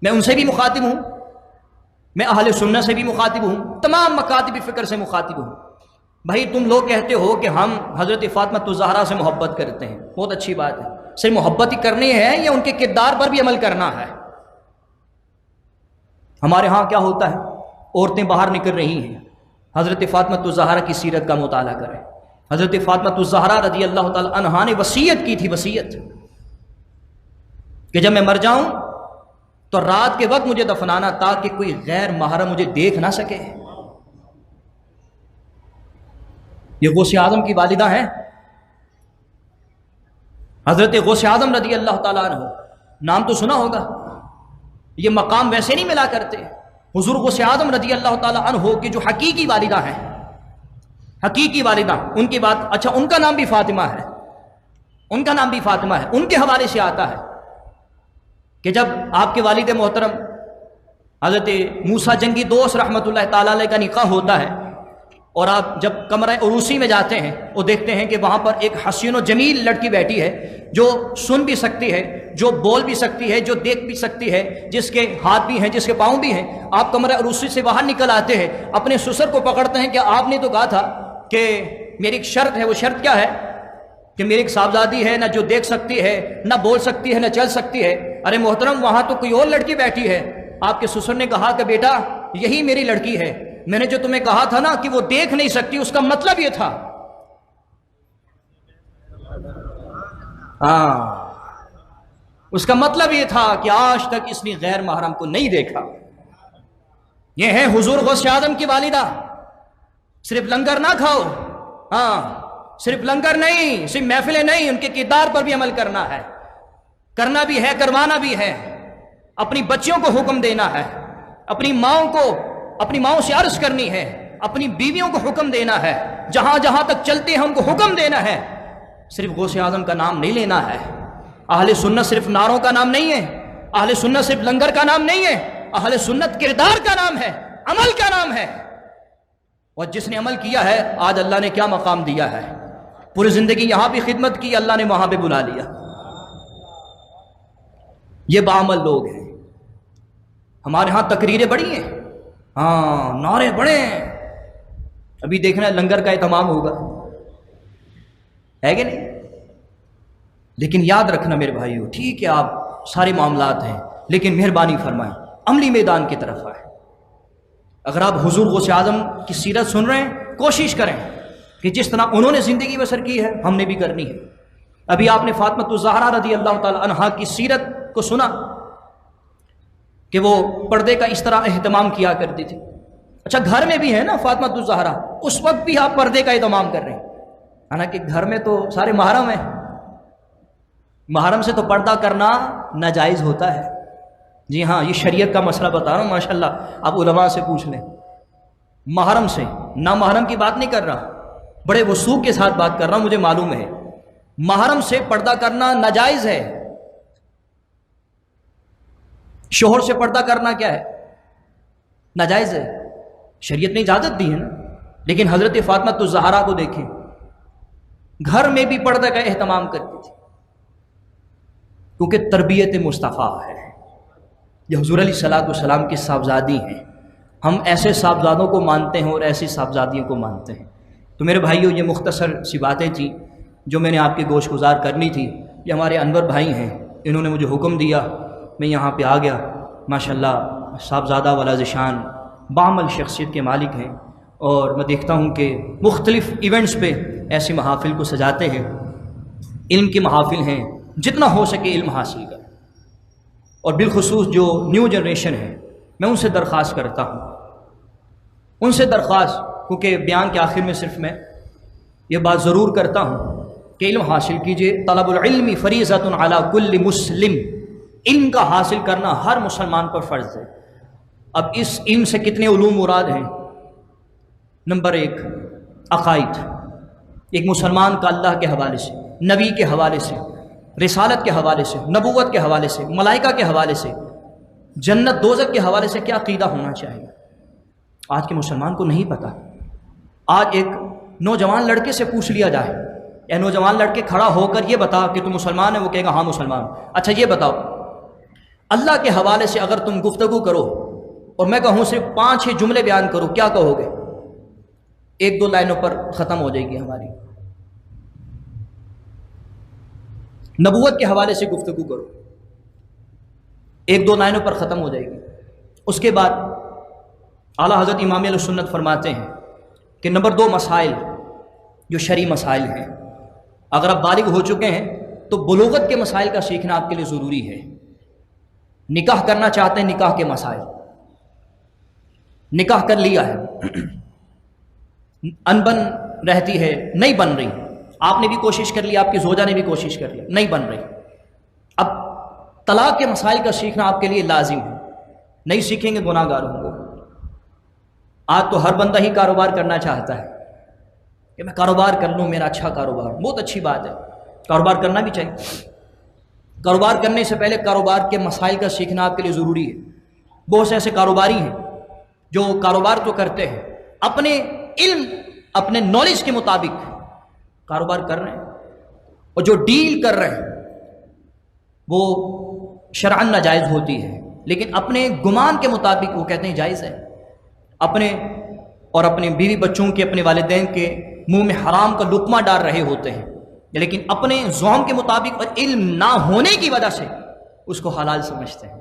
میں ان سے بھی مخاطب ہوں، میں اہل سنت سے بھی مخاطب ہوں، تمام مکاتب فکر سے مخاطب ہوں۔ بھائی تم لوگ کہتے ہو کہ ہم حضرت فاطمہ الزہرا سے محبت کرتے ہیں، بہت اچھی بات ہے، صرف محبت ہی کرنی ہے یا ان کے کردار پر بھی عمل کرنا ہے؟ ہمارے ہاں کیا ہوتا ہے، عورتیں باہر نکل رہی ہیں، حضرت فاطمہ الزہرا کی سیرت کا مطالعہ کریں۔ حضرت فاطمہ الزہرا رضی اللہ تعالی عنہا نے وصیت کی تھی، وصیت کہ جب میں مر جاؤں تو رات کے وقت مجھے دفنانا تاکہ کوئی غیر محرم مجھے دیکھ نہ سکے۔ یہ غوث اعظم کی والدہ ہیں، حضرت غوث اعظم رضی اللہ تعالیٰ عنہ، نام تو سنا ہوگا، یہ مقام ویسے نہیں ملا کرتے۔ حضور غوث اعظم رضی اللہ تعالیٰ عنہ کی جو حقیقی والدہ ہیں، حقیقی والدہ، ان کی بات، اچھا ان کا نام بھی فاطمہ ہے، ان کا نام بھی فاطمہ ہے، ان کے حوالے سے آتا ہے کہ جب آپ کے والد محترم حضرت موسیٰ جنگی دوست رحمۃ اللہ تعالیٰ علیہ کا نکاح ہوتا ہے اور آپ جب کمرہ عروسی میں جاتے ہیں وہ دیکھتے ہیں کہ وہاں پر ایک حسین و جمیل لڑکی بیٹھی ہے جو سن بھی سکتی ہے، جو بول بھی سکتی ہے، جو دیکھ بھی سکتی ہے، جس کے ہاتھ بھی ہیں، جس کے پاؤں بھی ہیں۔ آپ کمرہ عروسی سے باہر نکل آتے ہیں، اپنے سسر کو پکڑتے ہیں کہ آپ نے تو کہا تھا کہ میری ایک شرط ہے، وہ شرط کیا ہے کہ میری ایک صاحبزادی ہے، نہ جو دیکھ سکتی ہے، نہ بول سکتی ہے، نہ چل سکتی ہے. ارے محترم، وہاں تو کوئی اور لڑکی بیٹھی ہے. آپ کے سسر نے کہا کہ بیٹا یہی میری لڑکی ہے. میں نے جو تمہیں کہا تھا نا کہ وہ دیکھ نہیں سکتی، اس کا مطلب یہ تھا. اس کا مطلب یہ تھا کہ آج تک اس نے غیر محرم کو نہیں دیکھا. یہ ہے حضور غوث اعظم کی والدہ. صرف لنگر نہ کھاؤ، صرف لنگر نہیں، صرف محفلیں نہیں، ان کے کردار پر بھی عمل کرنا ہے. کرنا بھی ہے، کروانا بھی ہے. اپنی بچیوں کو حکم دینا ہے، اپنی ماؤں سے عرض کرنی ہے، اپنی بیویوں کو حکم دینا ہے. جہاں جہاں تک چلتے ہیں ان کو حکم دینا ہے. صرف غوث اعظم کا نام نہیں لینا ہے. اہل سنت صرف نعروں کا نام نہیں ہے. اہل سنت صرف لنگر کا نام نہیں ہے. اہل سنت کردار کا نام ہے، عمل کا نام ہے. اور جس نے عمل کیا ہے، آج اللہ نے کیا مقام دیا ہے. پوری زندگی یہاں بھی خدمت کی، اللہ نے وہاں پہ بلا لیا. یہ بعمل لوگ ہیں. ہمارے ہاں تقریریں بڑی ہیں، نعرے بڑے ہیں. ابھی دیکھنا لنگر کا اہتمام ہوگا، ہے کہ نہیں؟ لیکن یاد رکھنا میرے بھائیو، ٹھیک ہے آپ سارے معاملات ہیں، لیکن مہربانی فرمائیں عملی میدان کی طرف آئے. اگر آپ حضور غوث اعظم کی سیرت سن رہے ہیں، کوشش کریں کہ جس طرح انہوں نے زندگی بسر کی ہے ہم نے بھی کرنی ہے. ابھی آپ نے فاطمہ الزہرا رضی اللہ تعالی عنہا کی سیرت کو سنا کہ وہ پردے کا اس طرح اہتمام کیا کرتی تھی. اچھا گھر میں بھی ہے نا فاطمہ الزہرا، اس وقت بھی آپ پردے کا اہتمام کر رہے ہیں. حالانکہ گھر میں تو سارے محرم ہیں، محرم سے تو پردہ کرنا ناجائز ہوتا ہے. جی ہاں، یہ شریعت کا مسئلہ بتا رہا ہوں، ماشاءاللہ آپ علماء سے پوچھ لیں. محرم سے، نامحرم کی بات نہیں کر رہا، بڑے وثوق کے ساتھ بات کر رہا ہوں، مجھے معلوم ہے. محرم سے پردہ کرنا ناجائز ہے. شوہر سے پردہ کرنا کیا ہے؟ ناجائز ہے. شریعت نے اجازت دی ہے نا. لیکن حضرت فاطمہ الزہرا کو دیکھیں، گھر میں بھی پردہ کا اہتمام کرتی تھی، کیونکہ تربیت مصطفیٰ ہے. یہ حضور علیہ الصلوۃ والسلام کی صاحبزادی ہیں. ہم ایسے صاحبزادوں کو مانتے ہیں اور ایسی صاحبزادیوں کو مانتے ہیں. تو میرے بھائیوں، یہ مختصر سی باتیں تھیں جو میں نے آپ کے گوش گزار کرنی تھی. یہ ہمارے انور بھائی ہیں، انہوں نے مجھے حکم دیا، میں یہاں پہ آ گیا. ماشاءاللہ صاحبزادہ والا ذشان بعمل شخصیت کے مالک ہیں، اور میں دیکھتا ہوں کہ مختلف ایونٹس پہ ایسی محافل کو سجاتے ہیں. علم کی محافل ہیں، جتنا ہو سکے علم حاصل کریں. اور بالخصوص جو نیو جنریشن ہے، میں ان سے درخواست کرتا ہوں، کیونکہ بیان کے آخر میں صرف میں یہ بات ضرور کرتا ہوں کہ علم حاصل کیجئے. طلب العلم فریضۃ علی کل مسلم. علم کا حاصل کرنا ہر مسلمان پر فرض ہے. اب اس علم سے کتنے علوم مراد ہیں؟ نمبر 1 عقائد. ایک مسلمان کا اللہ کے حوالے سے، نبی کے حوالے سے، رسالت کے حوالے سے، نبوت کے حوالے سے، ملائکہ کے حوالے سے، جنت دوزخ کے حوالے سے کیا عقیدہ ہونا چاہیے. آج کے مسلمان کو نہیں پتہ. آج ایک نوجوان لڑکے سے پوچھ لیا جائے، یا نوجوان لڑکے کھڑا ہو کر یہ بتا کہ تم مسلمان ہے، وہ کہے گا ہاں مسلمان. اچھا یہ بتاؤ، اللہ کے حوالے سے اگر تم گفتگو کرو اور میں کہوں صرف 5-6 جملے بیان کرو، کیا کہو گے؟ 1-2 لائنوں پر ختم ہو جائے گی ہماری. نبوت کے حوالے سے گفتگو کرو، 1-2 لائنوں پر ختم ہو جائے گی. اس کے بعد اعلیٰ حضرت امام اہل سنت فرماتے ہیں کہ نمبر 2 مسائل جو شرعی مسائل ہیں، اگر آپ بالغ ہو چکے ہیں تو بلوغت کے مسائل کا سیکھنا آپ کے لیے ضروری ہے. نکاح کرنا چاہتے ہیں، نکاح کے مسائل، نکاح کر لیا ہے، انبن رہتی ہے، نہیں بن رہی، آپ نے بھی کوشش کر لی، آپ کی زوجہ نے بھی کوشش کر لی، نہیں بن رہی. اب طلاق کے مسائل کا سیکھنا آپ کے لیے لازم ہے. نہیں سیکھیں گے گناہ گار ہوں گے. آج تو ہر بندہ ہی کاروبار کرنا چاہتا ہے کہ میں کاروبار کر لوں، میرا اچھا کاروبار. بہت اچھی بات ہے، کاروبار کرنا بھی چاہیے. کاروبار کرنے سے پہلے کاروبار کے مسائل کا سیکھنا آپ کے لیے ضروری ہے. بہت سے ایسے کاروباری ہیں جو کاروبار تو کرتے ہیں، اپنے علم، اپنے نالج کے مطابق کاروبار کر رہے ہیں، اور جو ڈیل کر رہے ہیں وہ شرعاً ناجائز ہوتی ہے، لیکن اپنے گمان کے مطابق وہ کہتے ہیں جائز ہے. اپنے اور اپنے بیوی بچوں کے، اپنے والدین کے منہ میں حرام کا لقمہ ڈال رہے ہوتے ہیں. لیکن اپنے ذوم کے مطابق اور علم نہ ہونے کی وجہ سے اس کو حلال سمجھتے ہیں۔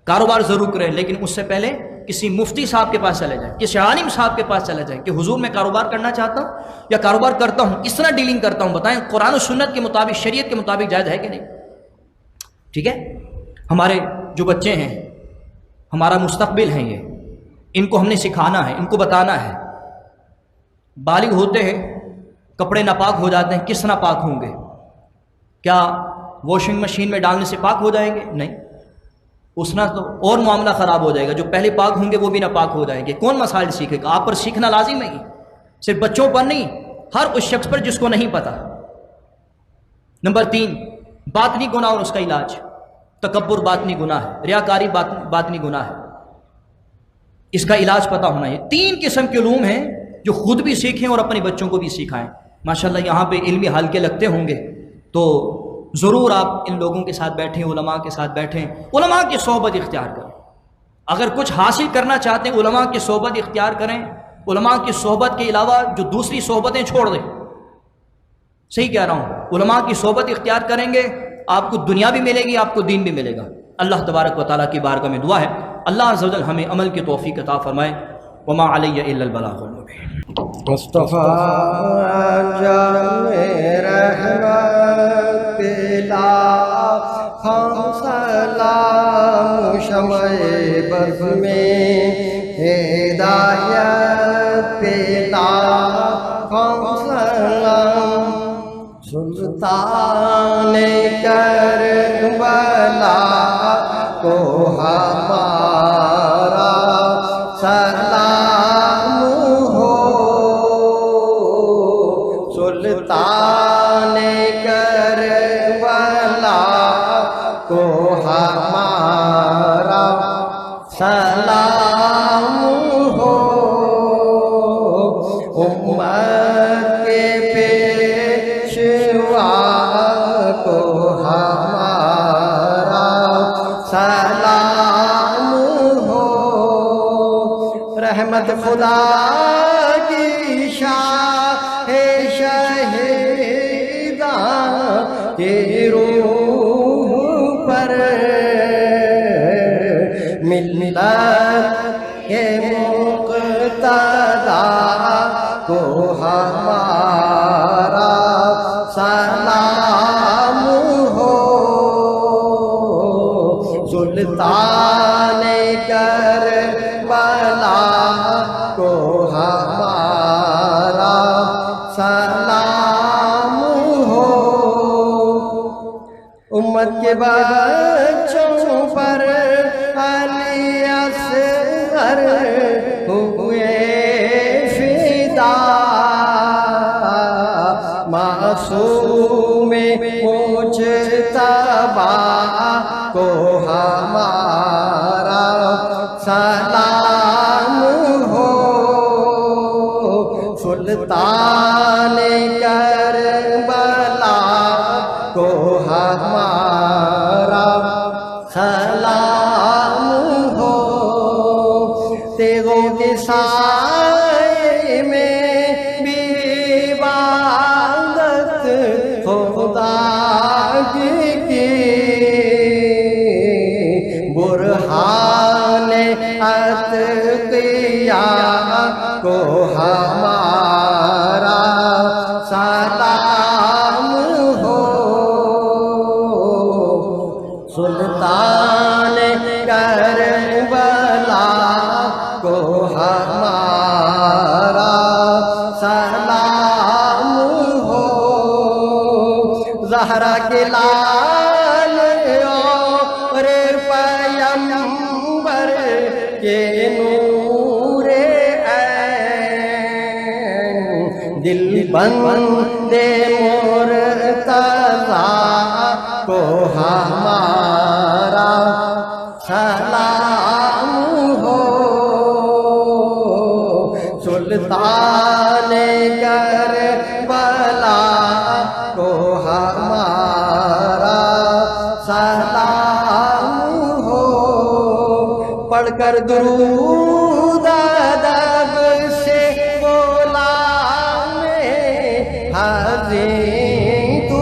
کاروبار ضرور کریں لیکن اس سے پہلے کسی مفتی صاحب کے پاس چلے جائیں، کسی عالم صاحب کے پاس چلے جائیں کہ حضور میں کاروبار کرنا چاہتا ہوں یا کاروبار کرتا ہوں، اس طرح ڈیلنگ کرتا ہوں، بتائیں قرآن و سنت کے مطابق، شریعت کے مطابق جائز ہے کہ نہیں؟ ٹھیک ہے، ہمارے جو بچے ہیں ہمارا مستقبل ہیں، یہ ان کو ہم نے سکھانا ہے، ان کو بتانا ہے۔ بالغ ہوتے ہیں کپڑے ناپاک ہو جاتے ہیں، کس طرح پاک ہوں گے؟ کیا واشنگ مشین میں ڈالنے سے پاک ہو جائیں گے؟ نہیں، اس طرح تو اور معاملہ خراب ہو جائے گا، جو پہلے پاک ہوں گے وہ بھی ناپاک ہو جائیں گے۔ کون مسائل سیکھے گا؟ آپ پر سیکھنا لازم ہے، صرف بچوں پر نہیں، ہر اس شخص پر جس کو نہیں پتا۔ نمبر 3، باطنی گناہ اور اس کا علاج۔ تکبر باطنی گناہ ہے، ریاکاری باطنی گناہ ہے، اس کا علاج پتہ ہونا ہے۔ 3 قسم کے علوم ہیں جو خود بھی سیکھیں اور اپنے بچوں کو بھی سکھائیں۔ ماشاءاللہ یہاں پہ علمی حلقے لگتے ہوں گے تو ضرور آپ ان لوگوں کے ساتھ بیٹھیں، علماء کے ساتھ بیٹھیں، علماء کی صحبت اختیار کریں۔ اگر کچھ حاصل کرنا چاہتے ہیں علماء کی صحبت اختیار کریں، علماء کی صحبت کے علاوہ جو دوسری صحبتیں چھوڑ دیں۔ صحیح کہہ رہا ہوں، علماء کی صحبت اختیار کریں گے، آپ کو دنیا بھی ملے گی، آپ کو دین بھی ملے گا۔ اللہ تبارک و تعالیٰ کی بارگاہ میں دعا ہے اللہ عز و جل ہمیں عمل کی توفیق عطا فرمائے۔ وما علی الا البلاغ المبین۔ مصطفیٰ جام رحمت پلا ہم سلام شمع بز میں ہدایت پلا ہم سلام سلطان کربلا کو ہمارا سلام ہو، سلطان کربلا کو ہمارا سلام ہو، امت کے پیشوا کو ہمارا سلام ہو، رحمت خدا کی شاہ شہیداں کی روح پر، ملت کے مقتدی کو ہمارا سلام ہو، سلطان کربلا کو ہمارا سلام ہو، امت کے بچوں پر علی اصغر ہوئے فدا، معصوم مجتبی کو ہمارا سلام ہو، سلطان کربلا کو ہمارا سلام ہو، تیغوں کے سائے میں بھی عبادت خدا کی، برہان اتقیاء کو ہمارا سلام ہو، سلطان کربلا کو ہمارا سلام ہو، زہرا کے لال اور پیمبر کے نور عین، دل بندے مرتضیٰ کو ہمارا سلام ہو، سلطان کربلا کو ہمارا سلام ہو، پڑھ کر درود ادب سے غلام حزین تو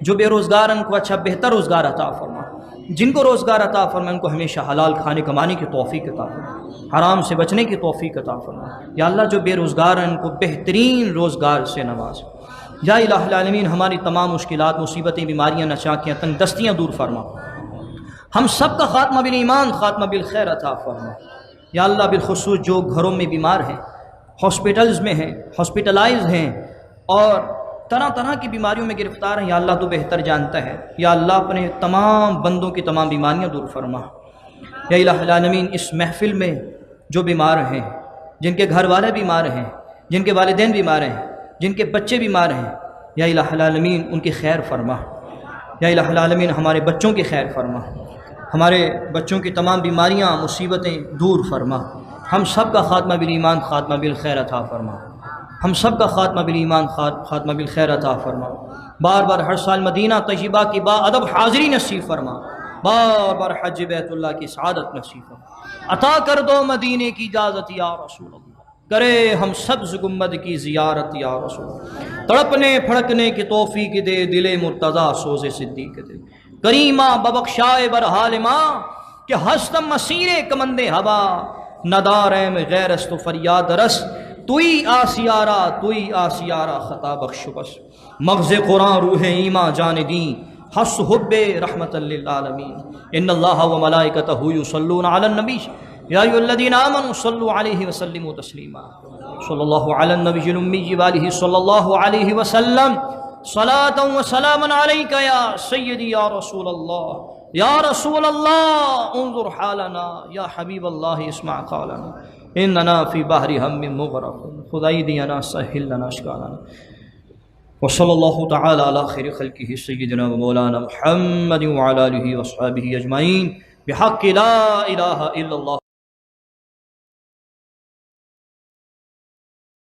جو بے روزگار ہیں ان کو اچھا بہتر روزگار عطا فرما، جن کو روزگار عطا فرما ان کو ہمیشہ حلال کھانے کمانے کی توفیق عطا فرما، حرام سے بچنے کی توفیق عطا فرما۔ یا اللہ جو بے روزگار ہیں ان کو بہترین روزگار سے نواز۔ یا الہ العالمین ہماری تمام مشکلات، مصیبتیں، بیماریاں، نچاکیاں، تنگ دستیاں دور فرما، ہم سب کا خاتمہ بالایمان، خاتمہ بالخیر عطا فرما۔ یا اللہ بالخصوص جو گھروں میں بیمار ہیں، ہاسپٹلز میں ہیں، ہاسپٹلائز ہیں اور طرح طرح کی بیماریوں میں گرفتار ہیں، یا اللہ تو بہتر جانتا ہے۔ یا اللہ اپنے تمام بندوں کی تمام بیماریاں دور فرما۔ یا الہ العالمین اس محفل میں جو بیمار ہیں، جن کے گھر والے بیمار ہیں، جن کے والدین بیمار ہیں، جن کے بچے بیمار ہیں، یا الہ العالمین ان کی خیر فرما۔ یا الہ العالمین ہمارے بچوں کی خیر فرما، ہمارے بچوں کی تمام بیماریاں، مصیبتیں دور فرما۔ ہم سب کا خاتمہ بالایمان، خاتمہ بالخیر عطا فرما، ہم سب کا خاتمہ بالایمان، خاتمہ بالخیر عطا فرما۔ بار بار ہر سال مدینہ طیبہ کی با ادب حاضری نصیب فرما، بار بار حج بیت اللہ کی سعادت نصیب فرما۔ عطا کر دو مدینے کی اجازت یا رسول اللہ، کرے ہم سبز گنبد کی زیارت یا رسول اللہ۔ تڑپنے پھڑکنے کی توفیق دے، دل مرتضیٰ سوز صدیق دے۔ کریمہ ببخشائے برحال ماں کہ ہستم مسیر کمند ہوا، ندارم غیر است و فریاد رس، توئی آسیارہ توئی آسیارہ خطا بخش بس۔ مغز قرآن روح ایمان جان دین، حس حب رحمت للعالمین۔ ان اللہ و ملائکتہ یصلون علی النبی یا ایھا الذین آمنوا صلوا علیہ وسلموا تسلیما۔ صلی اللہ علی النبی الامی وآلہ صلی اللہ علیہ وسلم۔ صلاۃ و سلام علیک یا سیدی یا رسول اللہ، یا رسول اللہ انظر حالنا، یا حبیب اللہ اسمع قولنا، اننا فی بحر ہم مغرق، خدائی دینا سہل لنا اشکالنا۔ وصلی اللہ تعالی علی خیر خلقہ سیدنا و مولانا محمد وعلی آلہ وصحبہ اجمعین بحق لا الہ الا اللہ۔